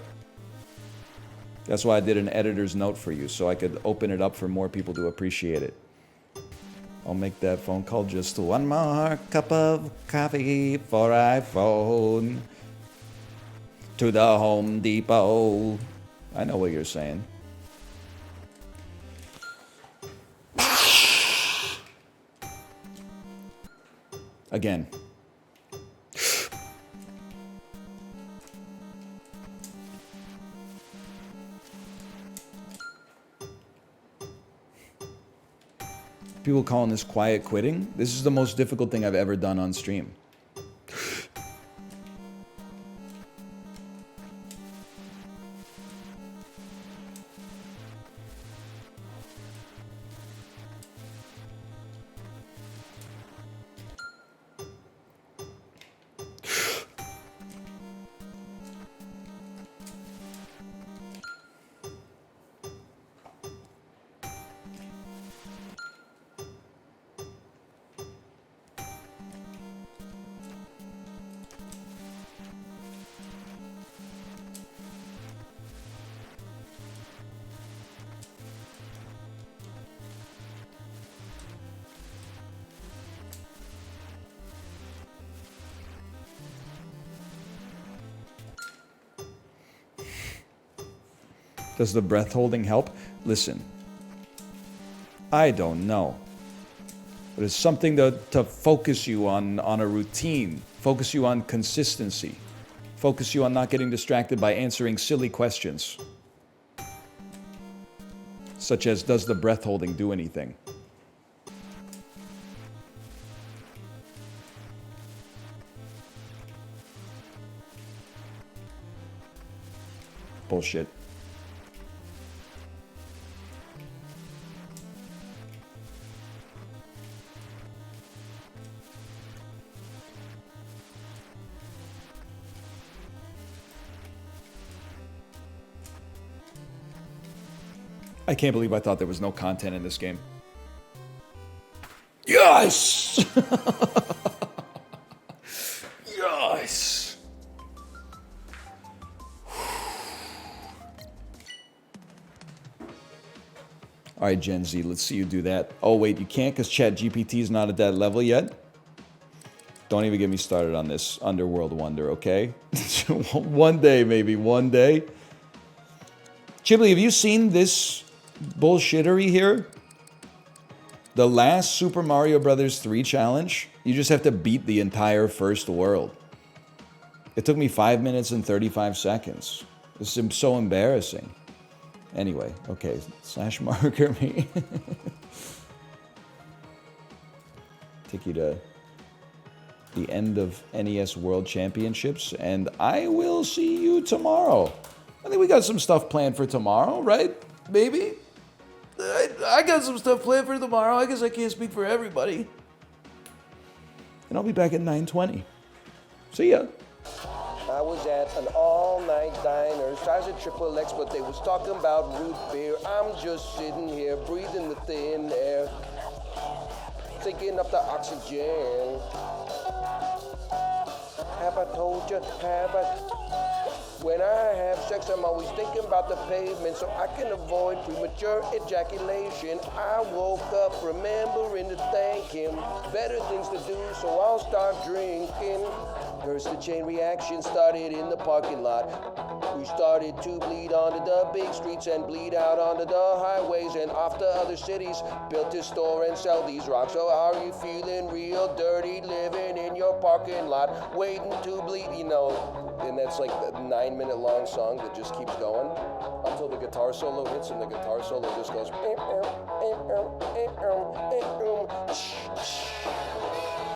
That's why I did an editor's note for you, so I could open it up for more people to appreciate it. I'll make that phone call. Just one more cup of coffee for iPhone. To the Home Depot. I know what you're saying. Again. People calling this quiet quitting. This is the most difficult thing I've ever done on stream. Does the breath holding help? Listen, I don't know. But it's something to focus you on a routine, focus you on consistency, focus you on not getting distracted by answering silly questions. Such as, does the breath holding do anything? Bullshit. I can't believe I thought there was no content in this game. Yes! Yes! All right, Gen Z, let's see you do that. Oh, wait, you can't because ChatGPT is not at that level yet? Don't even get me started on this underworld wonder, okay? One day, maybe, one day. Chibli, have you seen this bullshittery here? The last Super Mario Bros. 3 challenge, you just have to beat the entire first world. It took me 5 minutes and 35 seconds. This is so embarrassing. Anyway, okay, slash marker me. Take you to the end of NES World Championships, and I will see you tomorrow. I think we got some stuff planned for tomorrow, right, baby? I got some stuff planned for tomorrow. I guess I can't speak for everybody. And I'll be back at 9:20. See ya. I was at an all-night diner, size of triple X, but they was talking about root beer. I'm just sitting here, breathing the thin air, taking up the oxygen. Have I told you, have I? When I have sex, I'm always thinking about the pavement so I can avoid premature ejaculation. I woke up remembering to thank him. Better things to do, so I'll start drinking. First, the chain reaction started in the parking lot. We started to bleed onto the big streets and bleed out onto the highways and off to other cities. Built a store and sell these rocks. So are you feeling real dirty living in your parking lot, waiting to bleed, you know? And that's like the 9-minute long song that just keeps going until the guitar solo hits, and the guitar solo just goes.